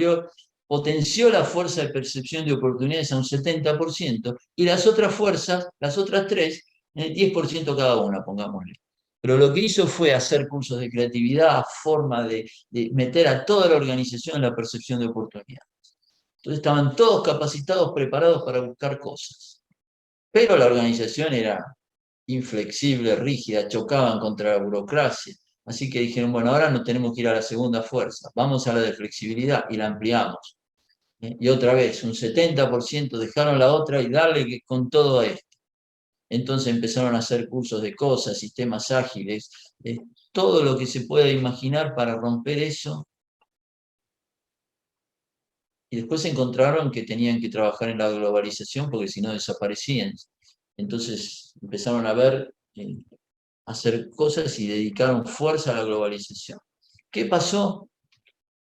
Potenció la fuerza de percepción de oportunidades a un 70% y las otras fuerzas, las otras 3, 10% cada una, pongámosle. Pero lo que hizo fue hacer cursos de creatividad, forma de meter a toda la organización en la percepción de oportunidades. Entonces estaban todos capacitados, preparados para buscar cosas. Pero la organización era inflexible, rígida, chocaban contra la burocracia. Así que dijeron, bueno, ahora no tenemos que ir a la segunda fuerza, vamos a la de flexibilidad y la ampliamos. Y otra vez, un 70% dejaron la otra y darle con todo a esto. Entonces empezaron a hacer cursos de cosas, sistemas ágiles, todo lo que se pueda imaginar para romper eso. Y después encontraron que tenían que trabajar en la globalización porque si no desaparecían. Entonces empezaron a ver, hacer cosas y dedicaron fuerza a la globalización. ¿Qué pasó?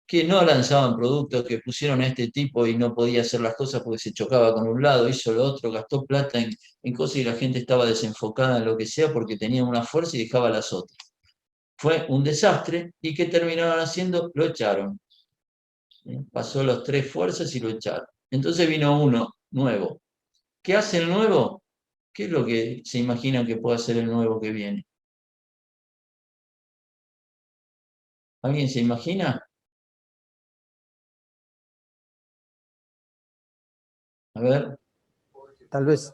Que no lanzaban productos, que pusieron a este tipo y no podía hacer las cosas porque se chocaba con un lado, hizo lo otro, gastó plata en cosas y la gente estaba desenfocada en lo que sea porque tenía una fuerza y dejaba las otras. Fue un desastre y ¿qué terminaron haciendo? Lo echaron. Pasó las 3 fuerzas y lo echaron. Entonces vino uno nuevo. ¿Qué hace el nuevo? ¿Qué es lo que se imaginan que puede hacer el nuevo que viene? ¿Alguien se imagina? A ver. Tal vez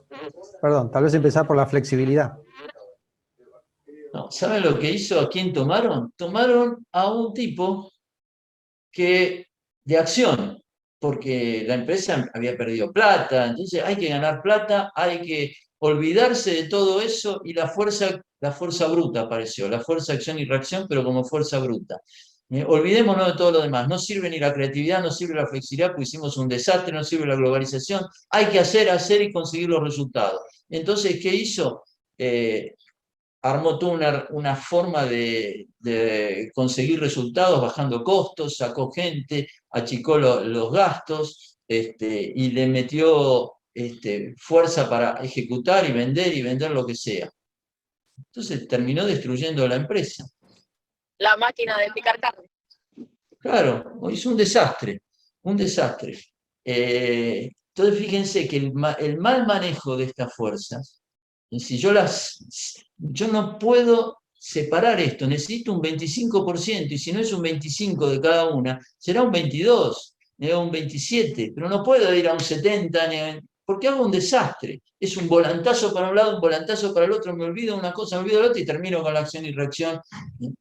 empezar por la flexibilidad. No, ¿saben lo que hizo? ¿A quién tomaron? Tomaron a un tipo de acción, porque la empresa había perdido plata, entonces hay que ganar plata, hay que olvidarse de todo eso y la fuerza bruta apareció, la fuerza acción y reacción, pero como fuerza bruta. Olvidémonos de todo lo demás, no sirve ni la creatividad, no sirve la flexibilidad, porque hicimos un desastre, no sirve la globalización, hay que hacer y conseguir los resultados. Entonces, ¿qué hizo? Armó toda una forma de conseguir resultados bajando costos, sacó gente, achicó los gastos y le metió fuerza para ejecutar y vender lo que sea. Entonces terminó destruyendo la empresa. La máquina de picar carne. Claro, hizo un desastre, un desastre. Entonces fíjense que el mal manejo de estas fuerzas, si yo no puedo separar esto, necesito un 25%, y si no es un 25% de cada una, será un 22%, un 27%, pero no puedo ir a un 70%, porque hago un desastre. Es un volantazo para un lado, un volantazo para el otro, me olvido una cosa, me olvido la otra, y termino con la acción y reacción,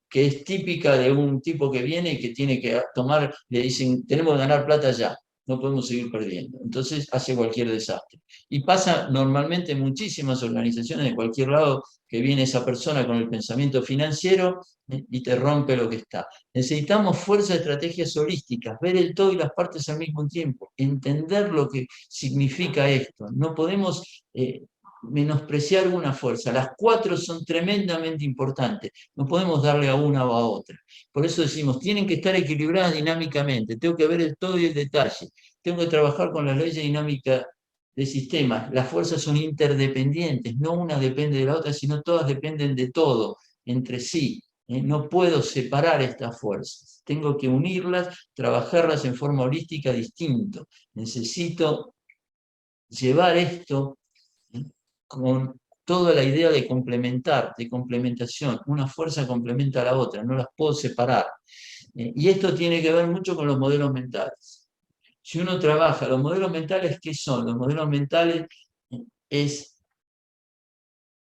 que es típica de un tipo que viene y que tiene que tomar, le dicen, tenemos que ganar plata ya, no podemos seguir perdiendo. Entonces hace cualquier desastre. Y pasa normalmente en muchísimas organizaciones de cualquier lado, que viene esa persona con el pensamiento financiero y te rompe lo que está. Necesitamos fuerza de estrategias holísticas, ver el todo y las partes al mismo tiempo, entender lo que significa esto. No podemos menospreciar una fuerza. Las 4 son tremendamente importantes. No podemos darle a una o a otra. Por eso decimos, tienen que estar equilibradas dinámicamente. Tengo que ver el todo y el detalle. Tengo que trabajar con las leyes dinámicas de sistemas. Las fuerzas son interdependientes, no una depende de la otra, sino todas dependen de todo, entre sí. No puedo separar estas fuerzas, tengo que unirlas, trabajarlas en forma holística distinto. Necesito llevar esto con toda la idea de complementar, de complementación. Una fuerza complementa a la otra, no las puedo separar. Y esto tiene que ver mucho con los modelos mentales. Si uno trabaja, los modelos mentales, ¿qué son? Los modelos mentales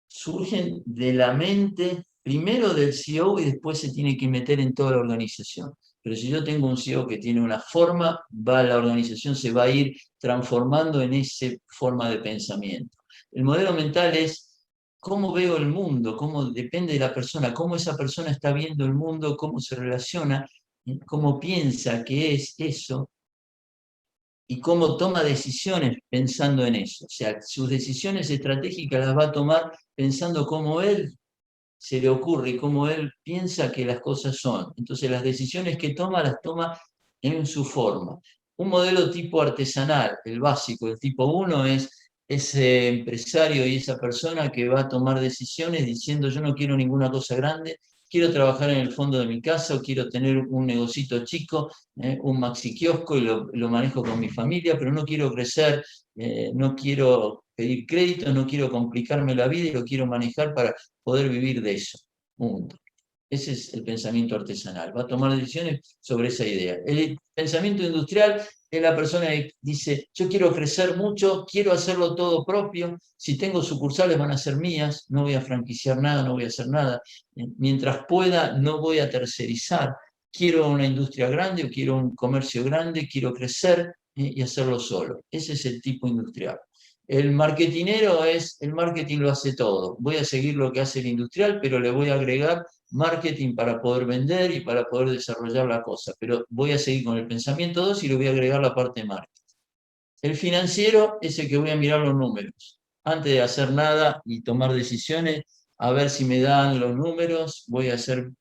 surgen de la mente, primero del CEO y después se tiene que meter en toda la organización. Pero si yo tengo un CEO que tiene una forma, la organización se va a ir transformando en esa forma de pensamiento. El modelo mental es cómo veo el mundo, cómo depende de la persona, cómo esa persona está viendo el mundo, cómo se relaciona, cómo piensa que es eso, y cómo toma decisiones pensando en eso. O sea, sus decisiones estratégicas las va a tomar pensando cómo él se le ocurre y cómo él piensa que las cosas son. Entonces las decisiones que toma las toma en su forma. Un modelo tipo artesanal, el básico, el tipo 1 es ese empresario y esa persona que va a tomar decisiones diciendo yo no quiero ninguna cosa grande, quiero trabajar en el fondo de mi casa o quiero tener un negocito chico, un maxi kiosco y lo manejo con mi familia, pero no quiero crecer, no quiero pedir crédito, no quiero complicarme la vida y lo quiero manejar para poder vivir de eso. Punto. Ese es el pensamiento artesanal. Va a tomar decisiones sobre esa idea. El pensamiento industrial es la persona que dice, yo quiero crecer mucho, quiero hacerlo todo propio, si tengo sucursales van a ser mías, no voy a franquiciar nada, no voy a hacer nada. Mientras pueda, no voy a tercerizar. Quiero una industria grande o quiero un comercio grande, quiero crecer y hacerlo solo. Ese es el tipo industrial. El marketinero es, el marketing lo hace todo. Voy a seguir lo que hace el industrial, pero le voy a agregar marketing para poder vender y para poder desarrollar la cosa. Pero voy a seguir con el pensamiento 2 y le voy a agregar la parte de marketing. El financiero es el que voy a mirar los números. Antes de hacer nada y tomar decisiones, a ver si me dan los números, voy a hacer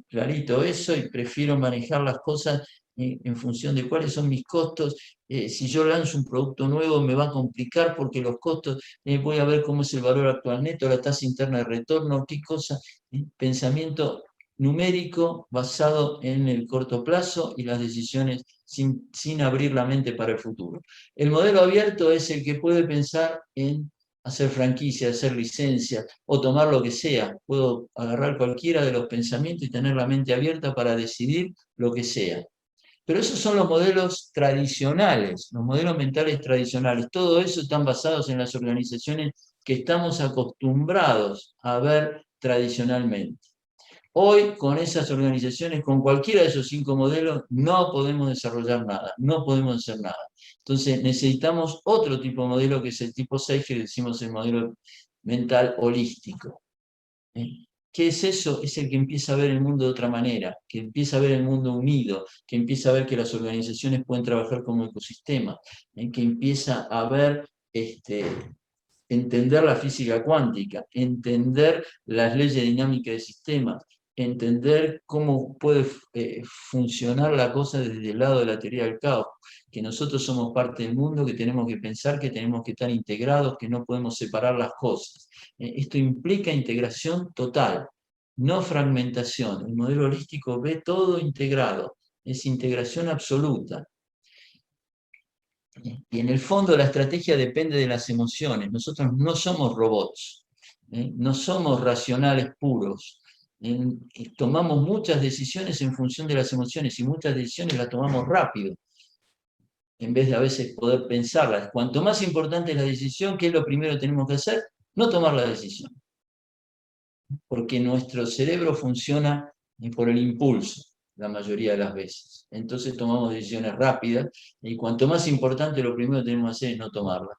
clarito eso y prefiero manejar las cosas en función de cuáles son mis costos. Si yo lanzo un producto nuevo me va a complicar porque los costos, voy a ver cómo es el valor actual neto, la tasa interna de retorno, qué cosa. Pensamiento numérico basado en el corto plazo y las decisiones sin abrir la mente para el futuro. El modelo abierto es el que puede pensar en hacer franquicia, hacer licencias o tomar lo que sea. Puedo agarrar cualquiera de los pensamientos y tener la mente abierta para decidir lo que sea. Pero esos son los modelos tradicionales, los modelos mentales tradicionales. Todo eso están basados en las organizaciones que estamos acostumbrados a ver tradicionalmente. Hoy, con esas organizaciones, con cualquiera de esos 5 modelos, no podemos desarrollar nada, no podemos hacer nada. Entonces, necesitamos otro tipo de modelo, que es el tipo 6, que decimos el modelo mental holístico. ¿Qué es eso? Es el que empieza a ver el mundo de otra manera, que empieza a ver el mundo unido, que empieza a ver que las organizaciones pueden trabajar como ecosistema, que empieza a ver entender la física cuántica, entender las leyes dinámicas de sistemas, entender cómo puede funcionar la cosa desde el lado de la teoría del caos, que nosotros somos parte del mundo, que tenemos que pensar, que tenemos que estar integrados, que no podemos separar las cosas. Esto implica integración total, no fragmentación. El modelo holístico ve todo integrado, es integración absoluta. Y en el fondo la estrategia depende de las emociones. Nosotros no somos robots, no somos racionales puros. tomamos muchas decisiones en función de las emociones y muchas decisiones las tomamos rápido, en vez de a veces poder pensarlas. Cuanto más importante es la decisión, ¿qué es lo primero que tenemos que hacer? No tomar la decisión, porque nuestro cerebro funciona por el impulso la mayoría de las veces. Entonces tomamos decisiones rápidas y cuanto más importante, lo primero que tenemos que hacer es no tomarlas.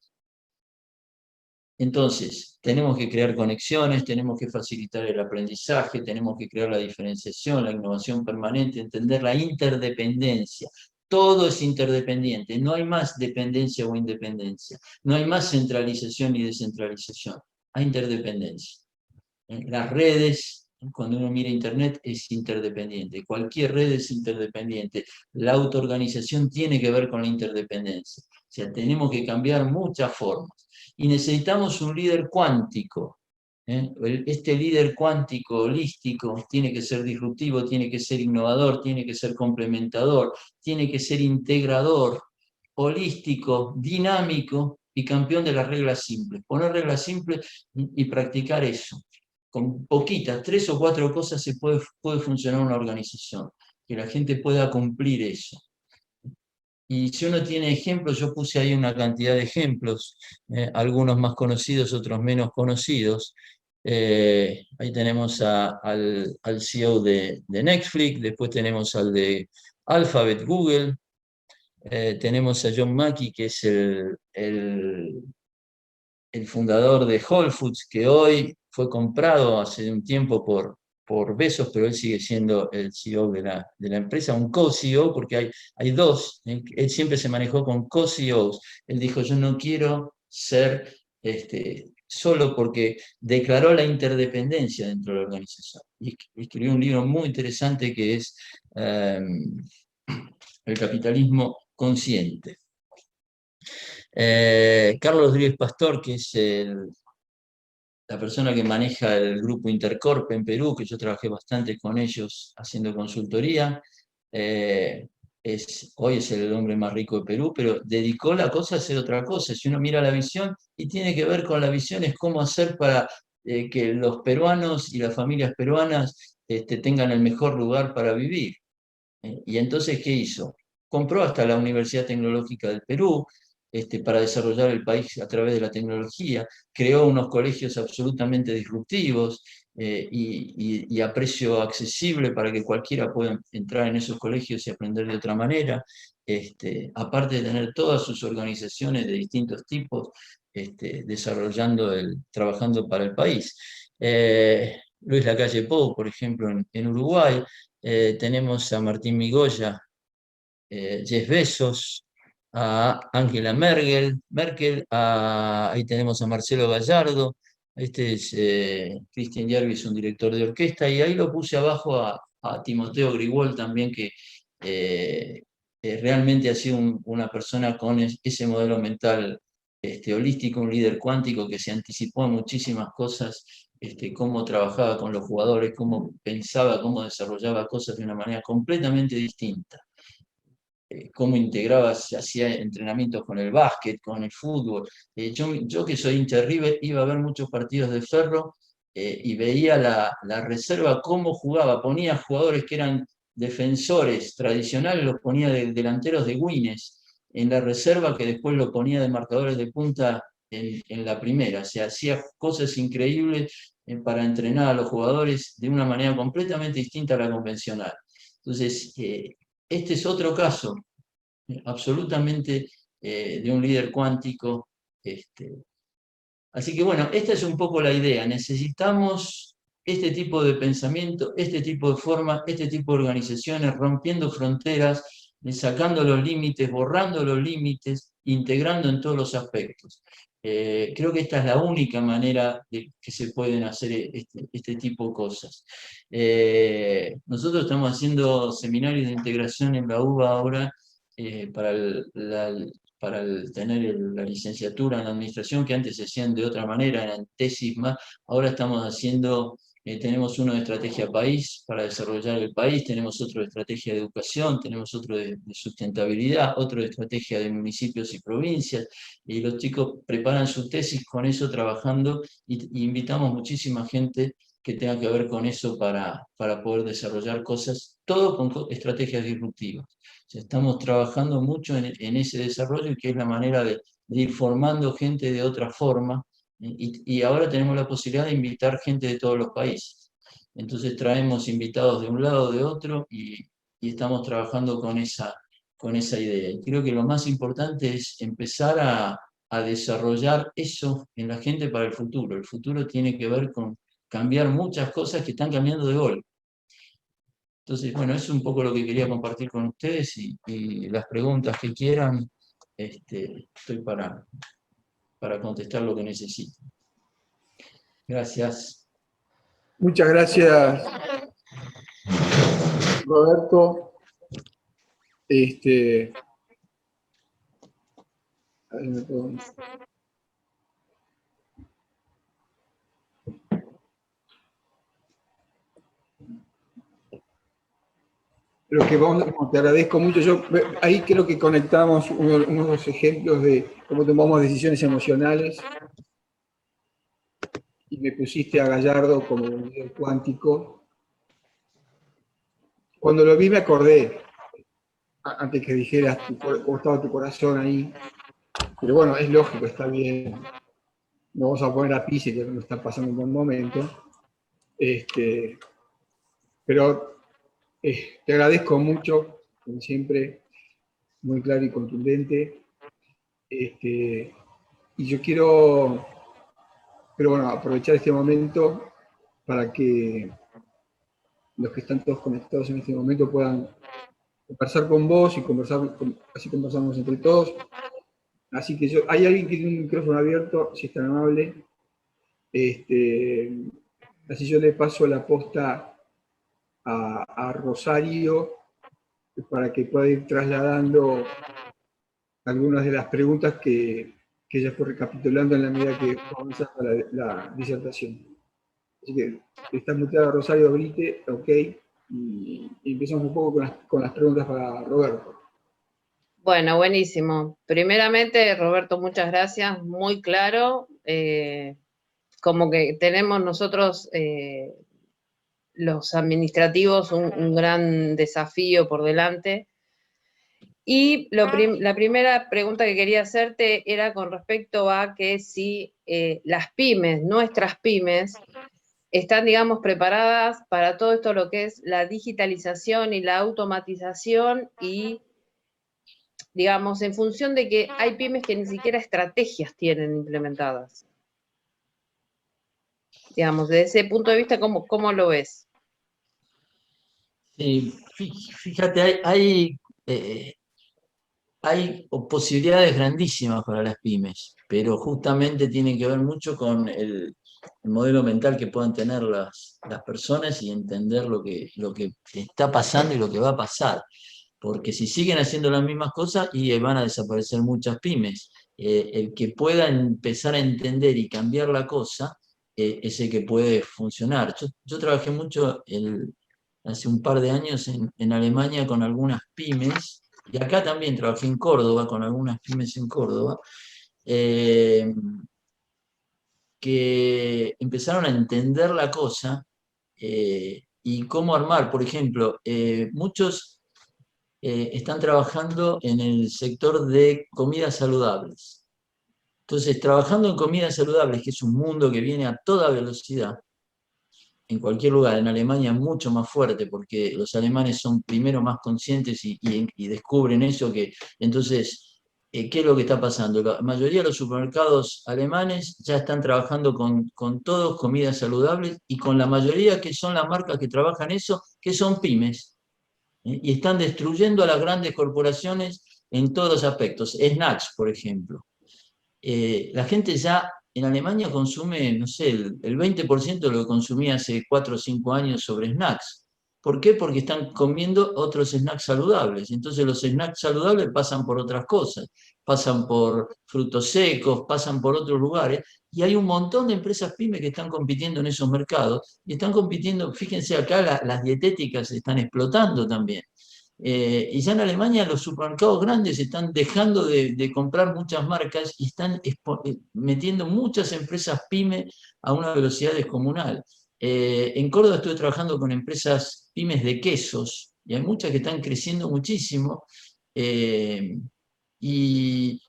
Entonces, tenemos que crear conexiones, tenemos que facilitar el aprendizaje, tenemos que crear la diferenciación, la innovación permanente, entender la interdependencia. Todo es interdependiente, no hay más dependencia o independencia, no hay más centralización ni descentralización, hay interdependencia. Las redes, cuando uno mira Internet, es interdependiente, cualquier red es interdependiente, la autoorganización tiene que ver con la interdependencia, o sea, tenemos que cambiar muchas formas. Y necesitamos un líder cuántico. Este líder cuántico, holístico, tiene que ser disruptivo, tiene que ser innovador, tiene que ser complementador, tiene que ser integrador, holístico, dinámico y campeón de las reglas simples. Poner reglas simples y practicar eso. Con poquitas, 3 o 4 cosas se puede funcionar una organización, que la gente pueda cumplir eso. Y si uno tiene ejemplos, yo puse ahí una cantidad de ejemplos, algunos más conocidos, otros menos conocidos. Ahí tenemos al CEO de Netflix, después tenemos al de Alphabet, Google, tenemos a John Mackey, que es el fundador de Whole Foods, que hoy fue comprado hace un tiempo por Bezos, pero él sigue siendo el CEO de la empresa, un co-CEO, porque hay dos. Él siempre se manejó con co-CEOs. Él dijo, yo no quiero ser solo, porque declaró la interdependencia dentro de la organización. Y escribió un libro muy interesante que es El capitalismo consciente. Carlos Rodríguez Pastor, que es la persona que maneja el grupo Intercorp en Perú, que yo trabajé bastante con ellos haciendo consultoría, hoy es el hombre más rico de Perú, pero dedicó la cosa a hacer otra cosa. Si uno mira la visión, y tiene que ver con la visión, es cómo hacer para que los peruanos y las familias peruanas tengan el mejor lugar para vivir. Y entonces, ¿qué hizo? Compró hasta la Universidad Tecnológica del Perú, para desarrollar el país a través de la tecnología, creó unos colegios absolutamente disruptivos y a precio accesible para que cualquiera pueda entrar en esos colegios y aprender de otra manera, aparte de tener todas sus organizaciones de distintos tipos, trabajando para el país. Luis Lacalle Pou, por ejemplo, en Uruguay, tenemos a Martín Migoya, Jeff Bezos, a Angela Merkel, ahí tenemos a Marcelo Gallardo, este es Christian Jarvis, un director de orquesta, y ahí lo puse abajo a Timoteo Grigol también, que realmente ha sido una persona con ese modelo mental holístico, un líder cuántico que se anticipó a muchísimas cosas, cómo trabajaba con los jugadores, cómo pensaba, cómo desarrollaba cosas de una manera completamente distinta. Cómo integraba, hacía entrenamientos con el básquet, con el fútbol. Yo que soy hincha de River, iba a ver muchos partidos de Ferro y veía la reserva, cómo jugaba. Ponía jugadores que eran defensores tradicionales, los ponía de delanteros de Güines en la reserva, que después lo ponía de marcadores de punta en la primera. O sea, hacía cosas increíbles para entrenar a los jugadores de una manera completamente distinta a la convencional. Entonces, este es otro caso, absolutamente de un líder cuántico. Así que bueno, esta es un poco la idea. Necesitamos este tipo de pensamiento, este tipo de forma, este tipo de organizaciones, rompiendo fronteras, sacando los límites, borrando los límites, integrando en todos los aspectos. Creo que esta es la única manera de que se pueden hacer este tipo de cosas. Nosotros estamos haciendo seminarios de integración en la UBA ahora para tener la licenciatura en la administración, que antes se hacían de otra manera, eran tesis más. Ahora estamos haciendo, tenemos uno de estrategia país para desarrollar el país, tenemos otro de estrategia de educación, tenemos otro de sustentabilidad, otro de estrategia de municipios y provincias, y los chicos preparan su tesis con eso trabajando, y invitamos muchísima gente que tenga que ver con eso para poder desarrollar cosas, todo con estrategias disruptivas. O sea, estamos trabajando mucho en ese desarrollo, y que es la manera de ir formando gente de otra forma, y ahora tenemos la posibilidad de invitar gente de todos los países. Entonces traemos invitados de un lado, de otro, y estamos trabajando con esa idea. Y creo que lo más importante es empezar a desarrollar eso en la gente para el futuro. El futuro tiene que ver con cambiar muchas cosas que están cambiando de golpe. Entonces, bueno, eso es un poco lo que quería compartir con ustedes, y las preguntas que quieran, estoy para contestar lo que necesiten. Gracias. Muchas gracias, Roberto. Ahí me puedo... Lo que te agradezco mucho. Yo ahí creo que conectamos unos ejemplos de cómo tomamos decisiones emocionales, y me pusiste a Gallardo como un líder cuántico. Cuando lo vi me acordé, antes que dijeras cómo estaba tu corazón ahí, pero bueno, es lógico, está bien. No vamos a poner a Pizzi, que no está pasando un buen momento. Pero te agradezco mucho, como siempre, muy claro y contundente. Y yo quiero, pero bueno, aprovechar este momento para que los que están todos conectados en este momento puedan conversar con vos, y así conversamos entre todos. Así que hay alguien que tiene un micrófono abierto, si es tan amable. Así yo le paso la posta a Rosario, para que pueda ir trasladando algunas de las preguntas que ella fue recapitulando en la medida que avanzaba la disertación. Así que está muteada Rosario, Brite, ok, y empezamos un poco con las preguntas para Roberto. Bueno, buenísimo. Primeramente, Roberto, muchas gracias, muy claro. Como que tenemos nosotros, los administrativos, un gran desafío por delante. Y la primera pregunta que quería hacerte era con respecto a que si las pymes, nuestras pymes, están, digamos, preparadas para todo esto, lo que es la digitalización y la automatización, y, digamos, en función de que hay pymes que ni siquiera estrategias tienen implementadas. Digamos, desde ese punto de vista, ¿cómo lo ves? Sí, fíjate, hay posibilidades grandísimas para las pymes, pero justamente tienen que ver mucho con el modelo mental que puedan tener las personas, y entender lo que está pasando y lo que va a pasar. Porque si siguen haciendo las mismas cosas, y van a desaparecer muchas pymes. El que pueda empezar a entender y cambiar la cosa, es el que puede funcionar. Yo trabajé mucho hace un par de años en Alemania con algunas pymes, y acá también trabajé en Córdoba con algunas pymes en Córdoba, que empezaron a entender la cosa, y cómo armar. Por ejemplo, muchos están trabajando en el sector de comidas saludables. Entonces, trabajando en comidas saludables, que es un mundo que viene a toda velocidad, en cualquier lugar, en Alemania mucho más fuerte, porque los alemanes son primero más conscientes, y descubren eso. Entonces, ¿qué es lo que está pasando? La mayoría de los supermercados alemanes ya están trabajando con todos comidas saludables, y con la mayoría que son las marcas que trabajan eso, que son pymes, y están destruyendo a las grandes corporaciones en todos los aspectos. Snacks, por ejemplo. La gente ya en Alemania consume, no sé, el 20% de lo que consumía hace 4 o 5 años sobre snacks. ¿Por qué? Porque están comiendo otros snacks saludables. Entonces los snacks saludables pasan por otras cosas, pasan por frutos secos, pasan por otros lugares, y hay un montón de empresas pymes que están compitiendo en esos mercados, y están compitiendo. Fíjense acá, las dietéticas están explotando también. Y ya en Alemania los supermercados grandes están dejando de comprar muchas marcas, y están metiendo muchas empresas pyme a una velocidad descomunal. En Córdoba estuve trabajando con empresas pymes de quesos, y hay muchas que están creciendo muchísimo, eh, y,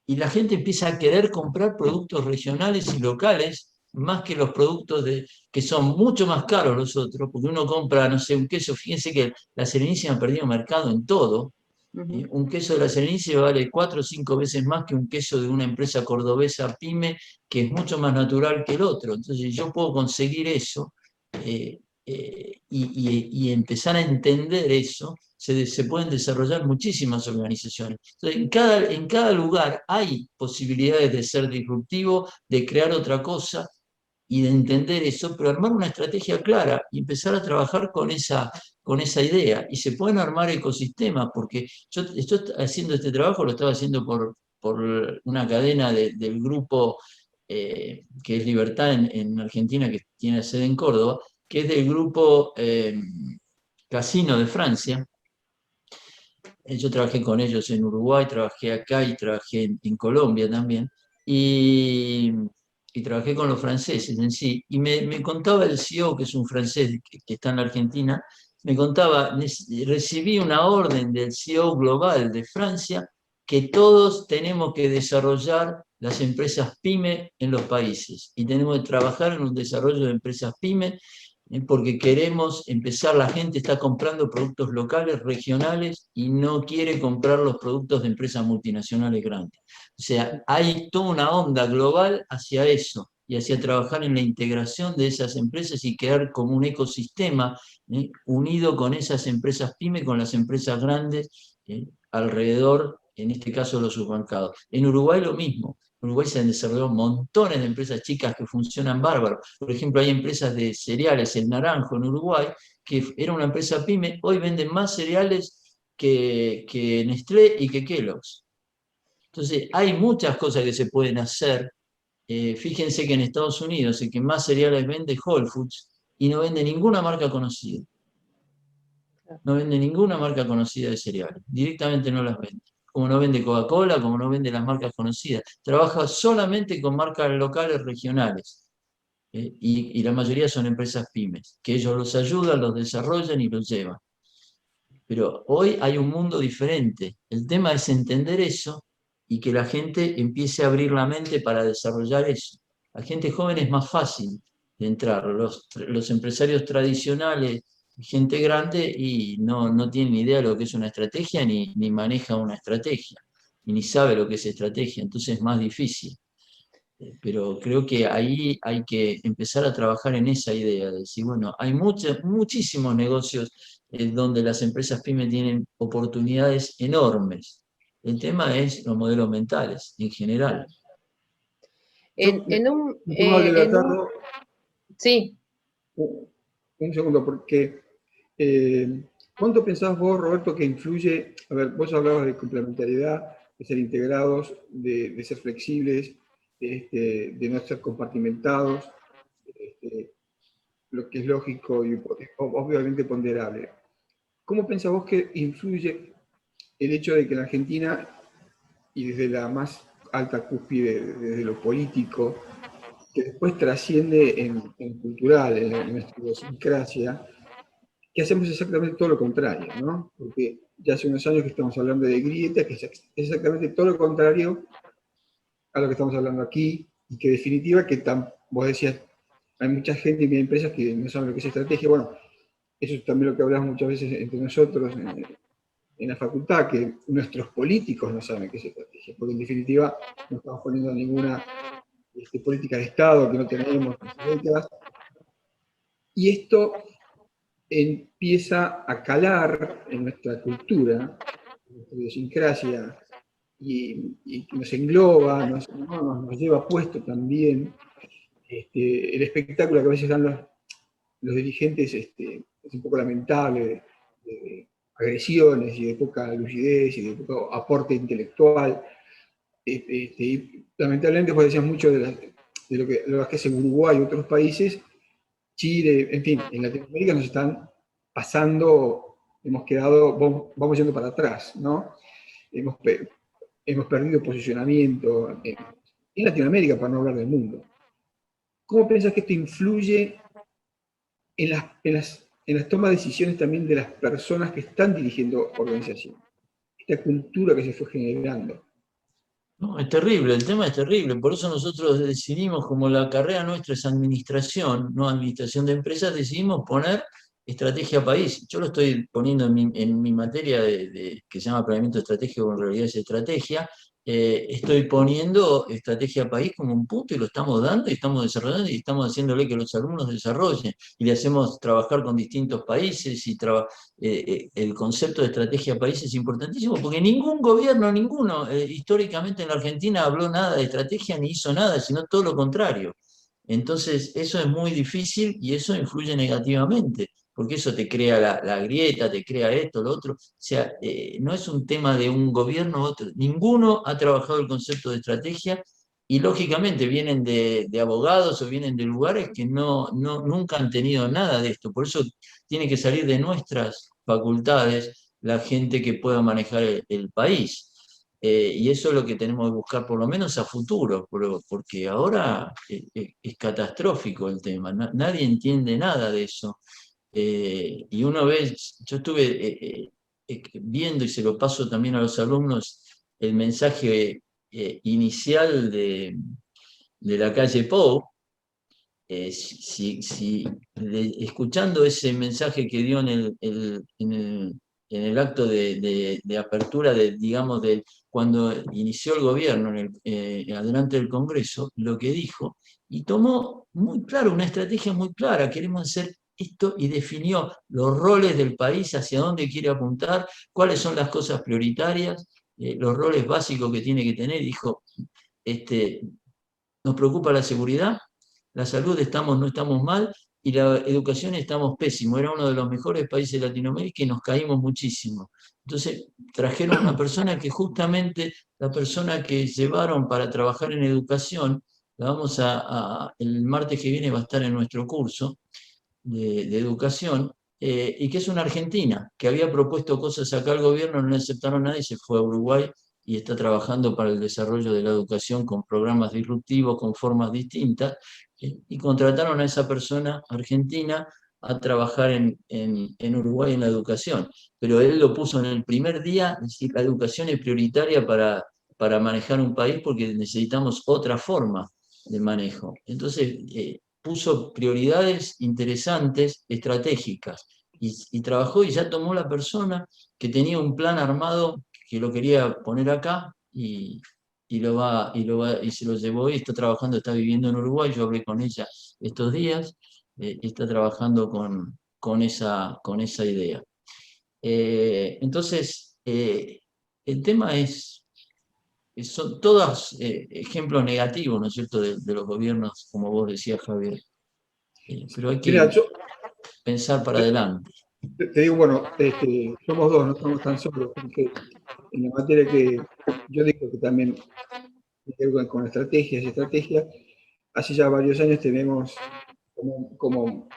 y la gente empieza a querer comprar productos regionales y locales, más que los productos que son mucho más caros los otros, porque uno compra, no sé, un queso, fíjense que la Serenísima ha perdido mercado en todo. Un queso de la Serenísima vale 4 o 5 veces más que un queso de una empresa cordobesa pyme, que es mucho más natural que el otro. Entonces yo puedo conseguir eso, y empezar a entender eso. Se pueden desarrollar muchísimas organizaciones. Entonces, en cada lugar hay posibilidades de ser disruptivo, de crear otra cosa y de entender eso, pero armar una estrategia clara y empezar a trabajar con esa idea. Y se pueden armar ecosistemas, porque yo estoy haciendo este trabajo, lo estaba haciendo por una cadena del grupo, que es Libertad en Argentina, que tiene sede en Córdoba, que es del grupo Casino de Francia. Yo trabajé con ellos en Uruguay, trabajé acá y trabajé en Colombia también. Y, y trabajé con los franceses en sí. Y me contaba el CEO, que es un francés que está en la Argentina, me contaba, recibí una orden del CEO global de Francia, que todos tenemos que desarrollar las empresas PYME en los países. Y tenemos que trabajar en un desarrollo de empresas PYME, porque queremos empezar, la gente está comprando productos locales, regionales, y no quiere comprar los productos de empresas multinacionales grandes. O sea, hay toda una onda global hacia eso y hacia trabajar en la integración de esas empresas y crear como un ecosistema, unido con esas empresas pyme, con las empresas grandes, alrededor, en este caso los supermercados. En Uruguay lo mismo. En Uruguay se han desarrollado montones de empresas chicas que funcionan bárbaro. Por ejemplo, hay empresas de cereales, el Naranjo en Uruguay, que era una empresa pyme, hoy venden más cereales que Nestlé y que Kellogg's. Entonces, hay muchas cosas que se pueden hacer. Fíjense que en Estados Unidos el que más cereales vende es Whole Foods, y no vende ninguna marca conocida. No vende ninguna marca conocida de cereales. Directamente no las vende. Como no vende Coca-Cola, como no vende las marcas conocidas. Trabaja solamente con marcas locales, regionales. Y la mayoría son empresas pymes, que ellos los ayudan, los desarrollan y los llevan. Pero hoy hay un mundo diferente. El tema es entender eso y que la gente empiece a abrir la mente para desarrollar eso. La gente joven es más fácil de entrar. Los empresarios tradicionales, gente grande, y no tienen idea de lo que es una estrategia, ni maneja una estrategia, y ni sabe lo que es estrategia. Entonces es más difícil. Pero creo que ahí hay que empezar a trabajar en esa idea de decir, bueno, hay muchísimos negocios donde las empresas pymes tienen oportunidades enormes. El tema es los modelos mentales en general. Sí. Un segundo, porque ¿cuánto pensás vos, Roberto, que influye? A ver, vos hablabas de complementariedad, de ser integrados, de ser flexibles, de no ser compartimentados, lo que es lógico y obviamente ponderable. ¿Cómo pensás vos que influye el hecho de que la Argentina, y desde la más alta cúspide, desde lo político, que después trasciende en cultural, en nuestra idiosincrasia, que hacemos exactamente todo lo contrario, ¿no? Porque ya hace unos años que estamos hablando de grieta, que es exactamente todo lo contrario a lo que estamos hablando aquí, y que en definitiva, vos decías, hay mucha gente y hay empresas que no saben lo que es estrategia. Bueno, eso es también lo que hablamos muchas veces entre nosotros en la facultad, que nuestros políticos no saben qué es estrategia, porque en definitiva no estamos poniendo ninguna política de Estado que no tenemos hace décadas. Y esto empieza a calar en nuestra cultura, en nuestra idiosincrasia, y nos engloba, nos lleva puesto también. El espectáculo que a veces dan los dirigentes es un poco lamentable, de agresiones y de poca lucidez y de poco aporte intelectual. Y lamentablemente, pues decías mucho de lo que hace Uruguay y otros países, Chile, en fin, en Latinoamérica nos están pasando, vamos yendo para atrás, ¿no? Hemos perdido posicionamiento en Latinoamérica, para no hablar del mundo. ¿Cómo piensas que esto influye en las tomas de decisiones también de las personas que están dirigiendo organizaciones. Esta cultura que se fue generando. No, es terrible, el tema es terrible, por eso nosotros decidimos, como la carrera nuestra es administración, no administración de empresas, decidimos poner estrategia país. Yo lo estoy poniendo en mi materia que se llama planeamiento estratégico con realidades y estrategia, estoy poniendo estrategia país como un punto y lo estamos dando y estamos desarrollando y estamos haciéndole que los alumnos desarrollen y le hacemos trabajar con distintos países y el concepto de estrategia país es importantísimo porque ningún gobierno, ninguno, históricamente en la Argentina habló nada de estrategia ni hizo nada, sino todo lo contrario. Entonces, eso es muy difícil y eso influye negativamente, porque eso te crea la grieta, te crea esto, lo otro. O sea, no es un tema de un gobierno u otro. Ninguno ha trabajado el concepto de estrategia y lógicamente vienen de abogados o vienen de lugares que nunca han tenido nada de esto. Por eso tiene que salir de nuestras facultades la gente que pueda manejar el país. Y eso es lo que tenemos que buscar, por lo menos a futuro, porque ahora es catastrófico el tema. Nadie entiende nada de eso. Y uno ve, yo estuve viendo y se lo paso también a los alumnos, el mensaje inicial de la calle Pou. Escuchando ese mensaje que dio en el acto de apertura, digamos, cuando inició el gobierno adelante del Congreso, lo que dijo, y tomó muy claro, una estrategia muy clara, queremos hacer esto, y definió los roles del país, hacia dónde quiere apuntar, cuáles son las cosas prioritarias, los roles básicos que tiene que tener, dijo, nos preocupa la seguridad, la salud no estamos mal y la educación estamos pésimo. Era uno de los mejores países de Latinoamérica y nos caímos muchísimo. Entonces trajeron una persona que justamente la persona que llevaron para trabajar en educación, el martes que viene va a estar en nuestro curso de educación, y que es una argentina, que había propuesto cosas acá al gobierno, no le aceptaron nada y se fue a Uruguay y está trabajando para el desarrollo de la educación con programas disruptivos, con formas distintas, y contrataron a esa persona argentina a trabajar en Uruguay en la educación. Pero él lo puso en el primer día, es decir, la educación es prioritaria para manejar un país porque necesitamos otra forma de manejo. Entonces, puso prioridades interesantes, estratégicas, y trabajó y ya tomó la persona que tenía un plan armado que lo quería poner acá y se lo llevó y está trabajando, está viviendo en Uruguay. Yo hablé con ella estos días, está trabajando con esa idea. Entonces, el tema son todos ejemplos negativos, ¿no es cierto?, de los gobiernos, como vos decías, Javier. Pero hay que Mira, pensar para adelante. te digo, bueno, somos dos, no estamos tan solos, porque en la materia que yo digo que también tiene que ver con estrategias y estrategias, hace ya varios años tenemos como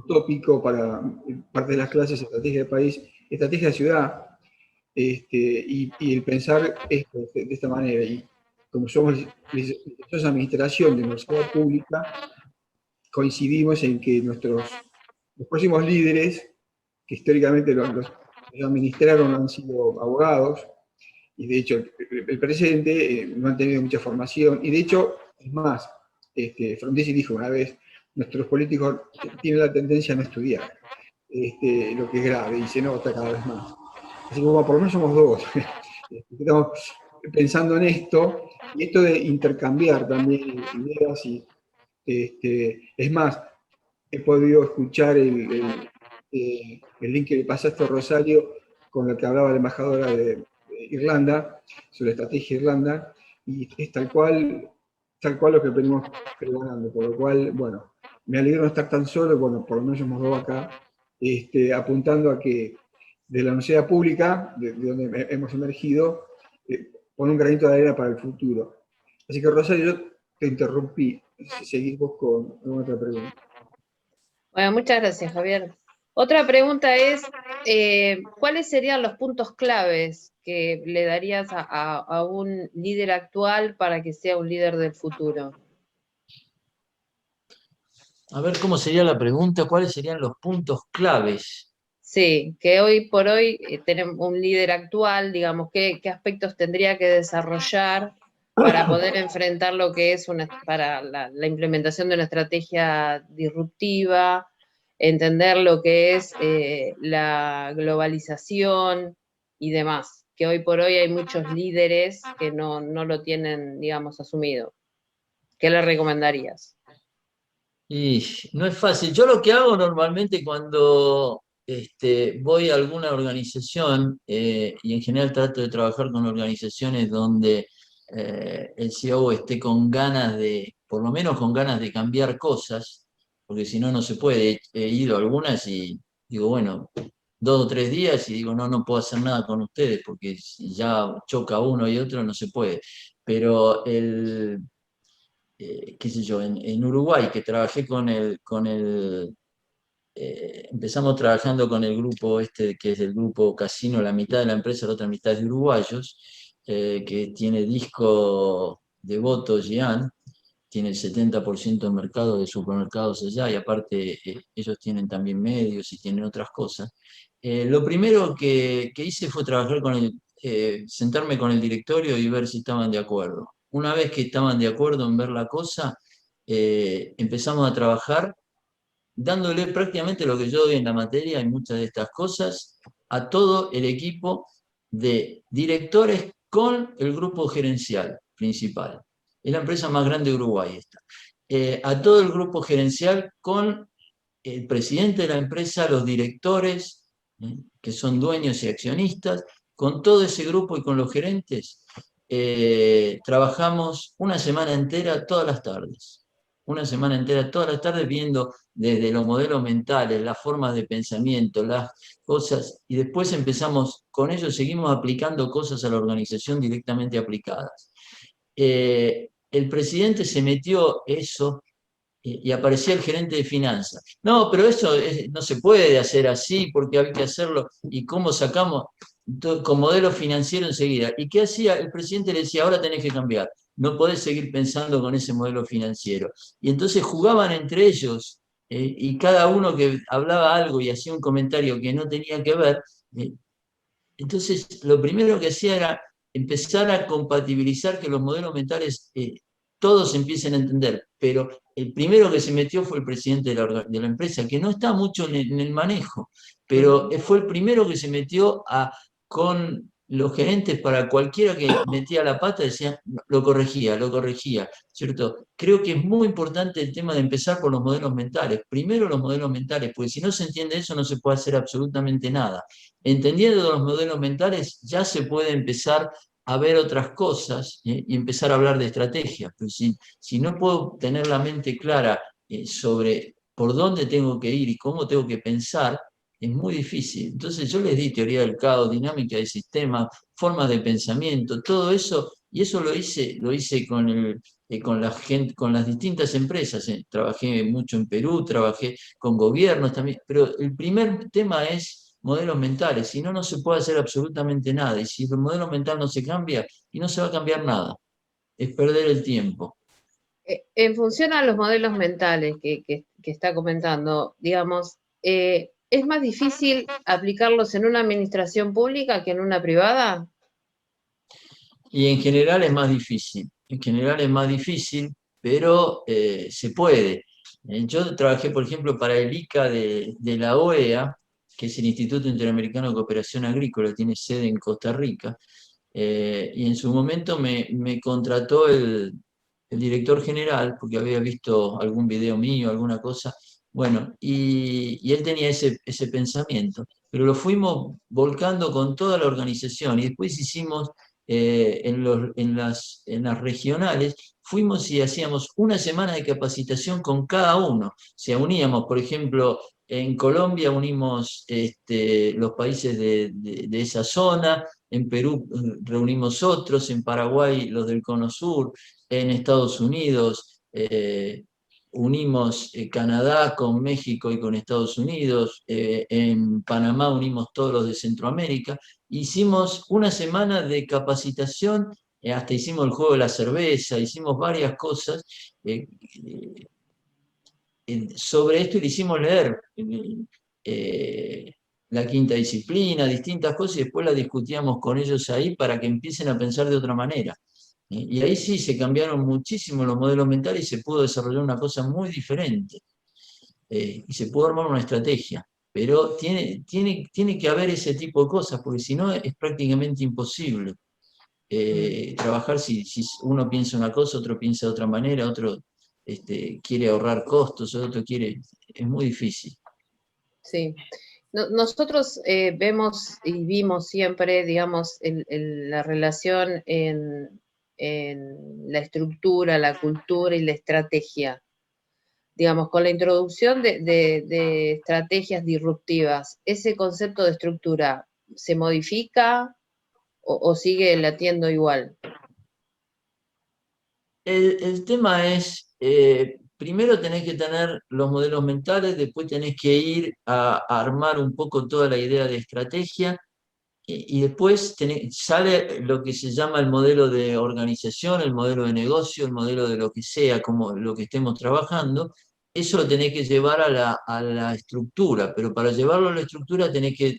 tópico para parte de las clases estrategia de país, estrategia de ciudad, y el pensar esto de esta manera. Y como somos licenciados en administración de universidad pública, coincidimos en que los próximos líderes, que históricamente los administraron, han sido abogados, y de hecho el presidente no han tenido mucha formación, y de hecho, es más, Frondizi dijo una vez, nuestros políticos tienen la tendencia a no estudiar, lo que es grave, y se nota cada vez más. Así que por lo menos somos dos. Estamos pensando en esto, y esto de intercambiar también ideas, y es más, he podido escuchar el link que le pasaste a Rosario con el que hablaba la embajadora de Irlanda, sobre la estrategia de Irlanda, y es tal cual lo que venimos pregonando, por lo cual, bueno, me alegro de no estar tan solo, bueno, por lo menos somos dos acá, apuntando a que de la universidad pública, de donde hemos emergido, pone un granito de arena para el futuro. Así que, Rosario, yo te interrumpí, si seguís vos con alguna otra pregunta. Bueno, muchas gracias, Javier. Otra pregunta es, ¿cuáles serían los puntos claves que le darías a un líder actual para que sea un líder del futuro? A ver, ¿cómo sería la pregunta? ¿Cuáles serían los puntos claves? Sí, que hoy por hoy tenemos un líder actual, digamos, qué aspectos tendría que desarrollar para poder enfrentar lo que es para la implementación de una estrategia disruptiva, entender lo que es la globalización y demás, que hoy por hoy hay muchos líderes que no lo tienen, digamos, asumido. ¿Qué le recomendarías? Y no es fácil. Yo lo que hago normalmente cuando voy a alguna organización, y en general trato de trabajar con organizaciones donde el CEO esté con ganas de, por lo menos con ganas de cambiar cosas, porque si no, no se puede. He ido a algunas y digo, bueno, 2 o 3 días y digo, no, no puedo hacer nada con ustedes, porque si ya choca uno y otro, no se puede. Pero qué sé yo, en Uruguay, que trabajé empezamos trabajando con el grupo este, que es el grupo Casino, la mitad de la empresa, la otra mitad es de uruguayos, que tiene disco de voto Gian, tiene el 70% del mercado de supermercados allá, y aparte ellos tienen también medios y tienen otras cosas. Lo primero que hice fue trabajar sentarme con el directorio y ver si estaban de acuerdo. Una vez que estaban de acuerdo en ver la cosa, empezamos a trabajar dándole prácticamente lo que yo doy en la materia y muchas de estas cosas a todo el equipo de directores con el grupo gerencial principal. Es la empresa más grande de Uruguay esta. A todo el grupo gerencial con el presidente de la empresa, los directores, que son dueños y accionistas, con todo ese grupo y con los gerentes, trabajamos una semana entera todas las tardes. Una semana entera todas las tardes viendo desde los modelos mentales, las formas de pensamiento, las cosas, y después empezamos, con ellos seguimos aplicando cosas a la organización directamente aplicadas. El presidente se metió eso y aparecía el gerente de finanzas. No, pero eso no se puede hacer así porque hay que hacerlo. ¿Y cómo sacamos con modelo financiero enseguida? ¿Y qué hacía? El presidente le decía, ahora tenés que cambiar. No podés seguir pensando con ese modelo financiero. Y entonces jugaban entre ellos y cada uno que hablaba algo y hacía un comentario que no tenía que ver. Entonces, lo primero que hacía era empezar a compatibilizar que los modelos mentales todos empiecen a entender, pero el primero que se metió fue el presidente de la empresa, que no está mucho en el manejo, pero fue el primero que se metió con los gerentes para cualquiera que metía la pata, decía, lo corregía, ¿cierto? Creo que es muy importante el tema de empezar por los modelos mentales. Primero los modelos mentales, porque si no se entiende eso no se puede hacer absolutamente nada. Entendiendo los modelos mentales, ya se puede empezar a ver otras cosas y empezar a hablar de estrategias. Pero si no puedo tener la mente clara sobre por dónde tengo que ir y cómo tengo que pensar, es muy difícil. Entonces yo les di teoría del caos, dinámica de sistemas, formas de pensamiento, todo eso, y eso lo hice con la gente, con las distintas empresas. Trabajé mucho en Perú, trabajé con gobiernos también, pero el primer tema es modelos mentales, si no, no se puede hacer absolutamente nada. Y si el modelo mental no se cambia, y no se va a cambiar nada, es perder el tiempo. En función a los modelos mentales que está comentando, digamos, ¿es más difícil aplicarlos en una administración pública que en una privada? Y en general es más difícil, en general es más difícil, pero se puede. Yo trabajé, por ejemplo, para el ICA de la OEA, que es el Instituto Interamericano de Cooperación Agrícola, tiene sede en Costa Rica, y en su momento me contrató el director general, porque había visto algún video mío, alguna cosa, bueno, y él tenía ese pensamiento, pero lo fuimos volcando con toda la organización y después hicimos en las regionales, fuimos y hacíamos una semana de capacitación con cada uno. O sea, uníamos, por ejemplo, en Colombia unimos los países de esa zona, en Perú reunimos otros, en Paraguay los del Cono Sur, en Estados Unidos unimos Canadá con México y con Estados Unidos, en Panamá unimos todos los de Centroamérica. Hicimos una semana de capacitación, hasta hicimos el juego de la cerveza, hicimos varias cosas. sobre esto le hicimos leer la quinta disciplina, distintas cosas, y después las discutíamos con ellos ahí para que empiecen a pensar de otra manera. Y ahí sí se cambiaron muchísimo los modelos mentales y se pudo desarrollar una cosa muy diferente. Y se pudo armar una estrategia. Pero tiene que haber ese tipo de cosas, porque si no es prácticamente imposible trabajar si uno piensa una cosa, otro piensa de otra manera, otro quiere ahorrar costos, otro quiere... Es muy difícil. Sí. Nosotros vemos y vimos siempre, digamos, la relación en la estructura, la cultura y la estrategia. Digamos, con la introducción de estrategias disruptivas, ¿ese concepto de estructura se modifica o sigue latiendo igual? El tema es, primero tenés que tener los modelos mentales, después tenés que ir a armar un poco toda la idea de estrategia, y después sale lo que se llama el modelo de organización, el modelo de negocio, el modelo de lo que sea, como lo que estemos trabajando. Eso lo tenés que llevar a la estructura, pero para llevarlo a la estructura tenés que,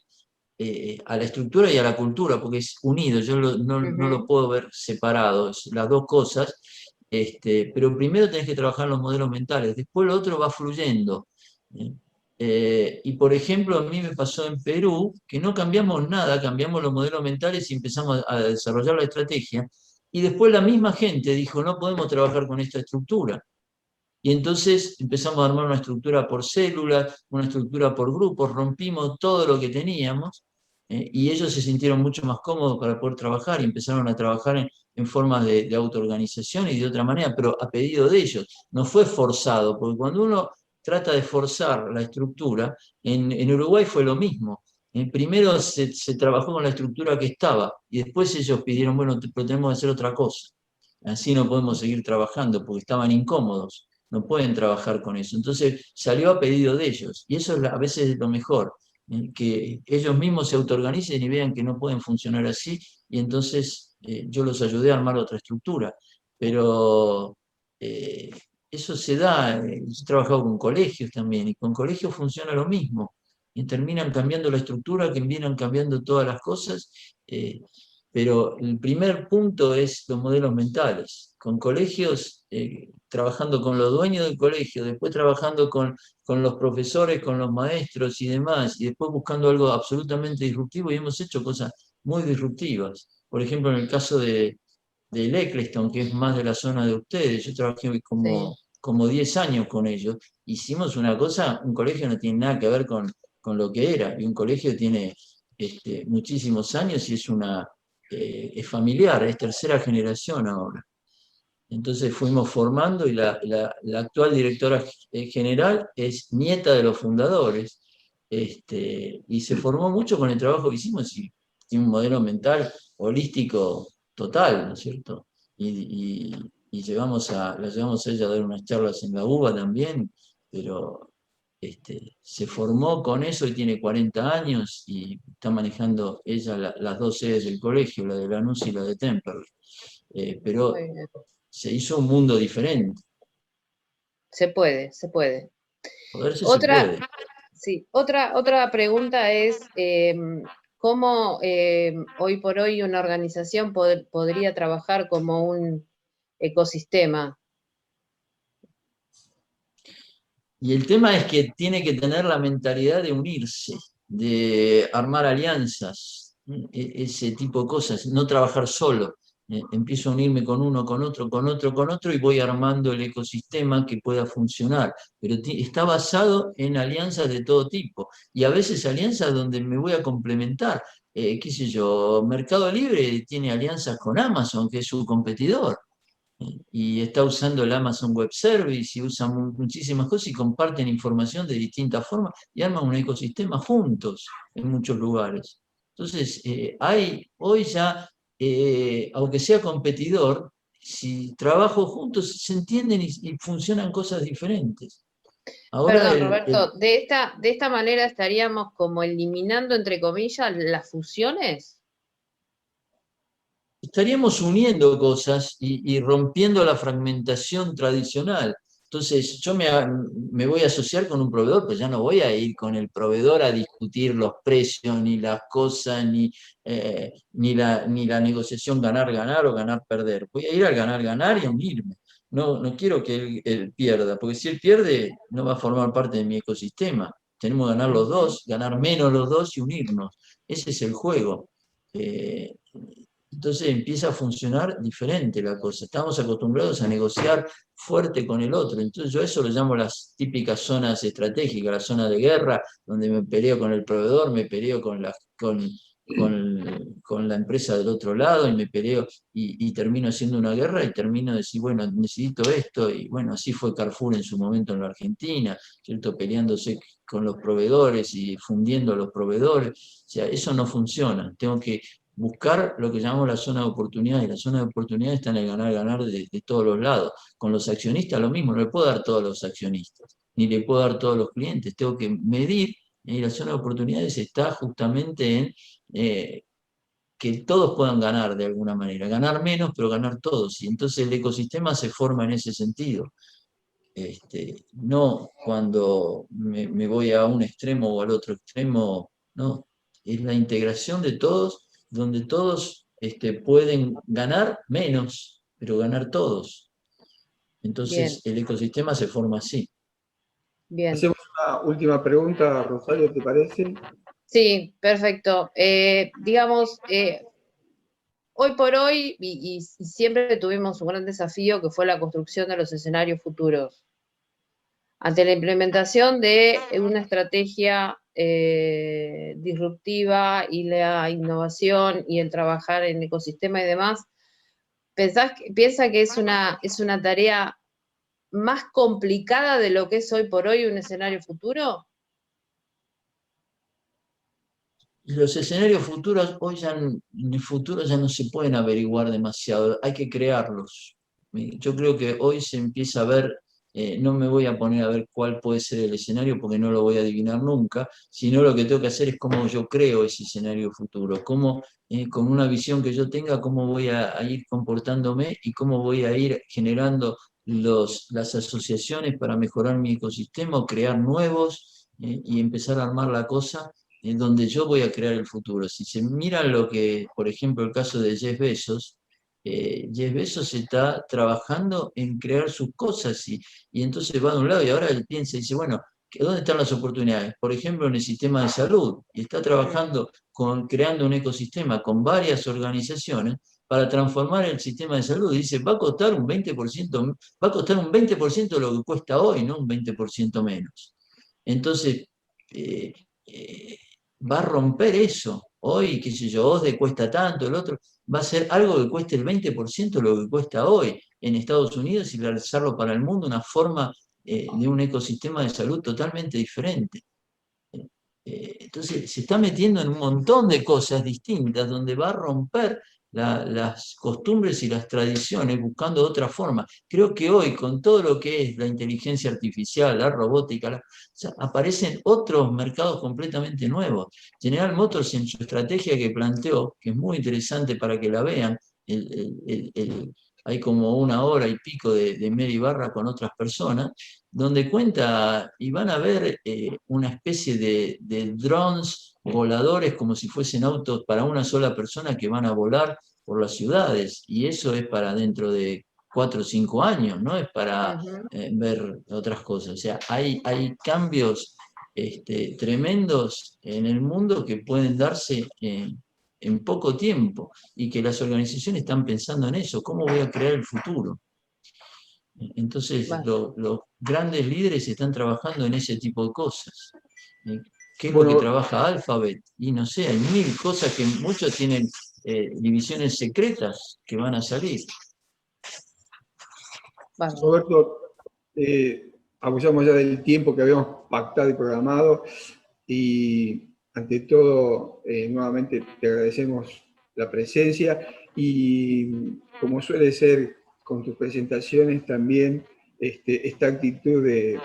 a la estructura y a la cultura, porque es unido, yo no lo puedo ver separado, las dos cosas. Pero primero tenés que trabajar los modelos mentales, después lo otro va fluyendo. ¿eh? Y por ejemplo, a mí me pasó en Perú que no cambiamos nada, cambiamos los modelos mentales y empezamos a desarrollar la estrategia. Y después la misma gente dijo, no podemos trabajar con esta estructura. Y entonces empezamos a armar una estructura por células, una estructura por grupos, rompimos todo lo que teníamos, y ellos se sintieron mucho más cómodos para poder trabajar y empezaron a trabajar en formas de autoorganización y de otra manera, pero a pedido de ellos. No fue forzado, porque cuando uno trata de forzar la estructura, en Uruguay fue lo mismo. Primero se trabajó con la estructura que estaba y después ellos pidieron, bueno, pero tenemos que hacer otra cosa. Así no podemos seguir trabajando porque estaban incómodos, no pueden trabajar con eso. Entonces salió a pedido de ellos y eso a veces es lo mejor, que ellos mismos se autoorganicen y vean que no pueden funcionar así y entonces yo los ayudé a armar otra estructura. Pero eh, eso se da, yo he trabajado con colegios también y con colegios funciona lo mismo. Y terminan cambiando la estructura, que vienen cambiando todas las cosas, pero el primer punto es los modelos mentales. Con colegios, trabajando con los dueños del colegio, después trabajando con los profesores, con los maestros y demás, y después buscando algo absolutamente disruptivo, y hemos hecho cosas muy disruptivas. Por ejemplo, en el caso del Eccleston, que es más de la zona de ustedes, yo trabajé como 10 años con ellos, hicimos una cosa, un colegio no tiene nada que ver con lo que era, y un colegio tiene muchísimos años y es familiar, es tercera generación ahora. Entonces fuimos formando y la actual directora general es nieta de los fundadores, y se formó mucho con el trabajo que hicimos y tiene un modelo mental holístico total, ¿no es cierto? Y la llevamos a ella a dar unas charlas en la UBA también, pero se formó con eso y tiene 40 años y está manejando ella las dos sedes del colegio, la de Lanús y la de Temperley. Pero Muy bien. se hizo un mundo diferente. Se puede, se puede. Poderse se Otra, puede. sí, otra pregunta es, ¿cómo hoy por hoy una organización podría trabajar como un ecosistema? Y el tema es que tiene que tener la mentalidad de unirse, de armar alianzas, ese tipo de cosas, no trabajar solo. Empiezo a unirme con uno, con otro, con otro, con otro y voy armando el ecosistema que pueda funcionar. Pero está basado en alianzas de todo tipo y a veces alianzas donde me voy a complementar. Qué sé yo, Mercado Libre tiene alianzas con Amazon, que es su competidor, y está usando el Amazon Web Service y usan muchísimas cosas y comparten información de distintas formas y arman un ecosistema juntos en muchos lugares. Entonces, hoy ya, aunque sea competidor, si trabajo juntos se entienden y funcionan cosas diferentes. Ahora Perdón, Roberto, de esta manera estaríamos como eliminando, entre comillas, las fusiones. estaríamos uniendo cosas y rompiendo la fragmentación tradicional. Entonces, yo me voy a asociar con un proveedor, pero ya no voy a ir con el proveedor a discutir los precios, ni las cosas, ni la negociación ganar-ganar o ganar-perder. Voy a ir al ganar-ganar y a unirme. No quiero que él pierda, porque si él pierde, no va a formar parte de mi ecosistema. Tenemos que ganar los dos, ganar menos los dos y unirnos. Ese es el juego. Entonces empieza a funcionar diferente la cosa. Estamos acostumbrados a negociar fuerte con el otro. Entonces yo a eso lo llamo las típicas zonas estratégicas, la zona de guerra, donde me peleo con el proveedor, me peleo con la empresa del otro lado y me peleo y termino haciendo una guerra y termino de decir, bueno, necesito esto. Y bueno, así fue Carrefour en su momento en la Argentina, ¿cierto? Peleándose con los proveedores y fundiendo a los proveedores. O sea, eso no funciona. Tengo que buscar lo que llamamos la zona de oportunidad, y la zona de oportunidad está en el ganar-ganar de todos los lados. Con los accionistas lo mismo, no le puedo dar a todos los accionistas, ni le puedo dar a todos los clientes, tengo que medir, y la zona de oportunidades está justamente en que todos puedan ganar de alguna manera, ganar menos, pero ganar todos, y entonces el ecosistema se forma en ese sentido. No cuando me voy a un extremo o al otro extremo, no, es la integración de todos, donde todos pueden ganar menos, pero ganar todos. Bien, Entonces el ecosistema se forma así. bien. Hacemos una última pregunta, Rosario, ¿te parece? Sí, perfecto. Digamos, hoy por hoy, y siempre tuvimos un gran desafío que fue la construcción de los escenarios futuros. Ante la implementación de una estrategia disruptiva y la innovación y el trabajar en ecosistema y demás, ¿piensa que es una tarea más complicada de lo que es hoy por hoy un escenario futuro? Y los escenarios futuros, en el futuro ya no se pueden averiguar demasiado, hay que crearlos. Yo creo que hoy se empieza a ver, no me voy a poner a ver cuál puede ser el escenario porque no lo voy a adivinar nunca, sino lo que tengo que hacer es cómo yo creo ese escenario futuro, cómo con una visión que yo tenga, cómo voy a ir comportándome y cómo voy a ir generando las asociaciones para mejorar mi ecosistema o crear nuevos y empezar a armar la cosa en donde yo voy a crear el futuro. Si se mira lo que, por ejemplo, el caso de Jeff Bezos está trabajando en crear sus cosas y entonces va de un lado y ahora él piensa y dice, bueno, ¿dónde están las oportunidades? Por ejemplo, en el sistema de salud. Y está trabajando creando un ecosistema con varias organizaciones para transformar el sistema de salud. Y dice, va a costar un 20%, va a costar un 20% de lo que cuesta hoy, no un 20% menos. Entonces, eh, eh, va a romper eso. Hoy, qué sé yo, OSDE cuesta tanto, el otro, va a ser algo que cueste el 20% de lo que cuesta hoy en Estados Unidos y realizarlo para el mundo, una forma de un ecosistema de salud totalmente diferente. Entonces, se está metiendo en un montón de cosas distintas donde va a romper las costumbres y las tradiciones buscando otra forma. Creo que hoy, con todo lo que es la inteligencia artificial, la robótica, o sea, aparecen otros mercados completamente nuevos. General Motors, en su estrategia que planteó, que es muy interesante para que la vean, hay como una hora y pico de Mary Barra con otras personas, donde cuenta y van a ver una especie de drones voladores como si fuesen autos para una sola persona que van a volar por las ciudades. Y eso es para dentro de 4 o 5 años, no es para ver otras cosas. O sea, hay cambios tremendos en el mundo que pueden darse en poco tiempo y que las organizaciones están pensando en eso. ¿Cómo voy a crear el futuro? Entonces, Vale. los grandes líderes están trabajando en ese tipo de cosas. ¿Qué es lo que Bueno, trabaja Alphabet? Y no sé, hay mil cosas que muchos tienen divisiones secretas que van a salir. Vale. Roberto, abusamos ya del tiempo que habíamos pactado y programado y ante todo, nuevamente te agradecemos la presencia y como suele ser con tus presentaciones también esta actitud de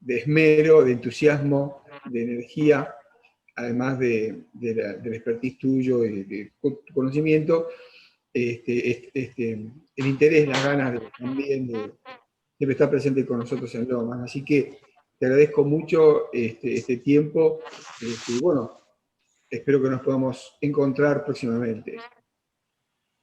esmero, de entusiasmo, de energía, además del expertise tuyo y de tu conocimiento, el interés, las ganas también siempre está presente con nosotros en Lomas. Así que te agradezco mucho este tiempo, y bueno, espero que nos podamos encontrar próximamente.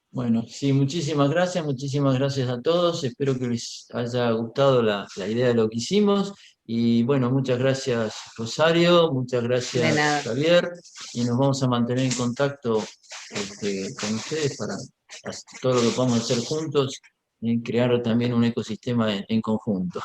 Bueno, sí, muchísimas gracias a todos. Espero que les haya gustado la idea de lo que hicimos. Y bueno, muchas gracias, Rosario, muchas De gracias, nada. Javier. Y nos vamos a mantener en contacto con ustedes para hacer todo lo que podamos hacer juntos y crear también un ecosistema en conjunto.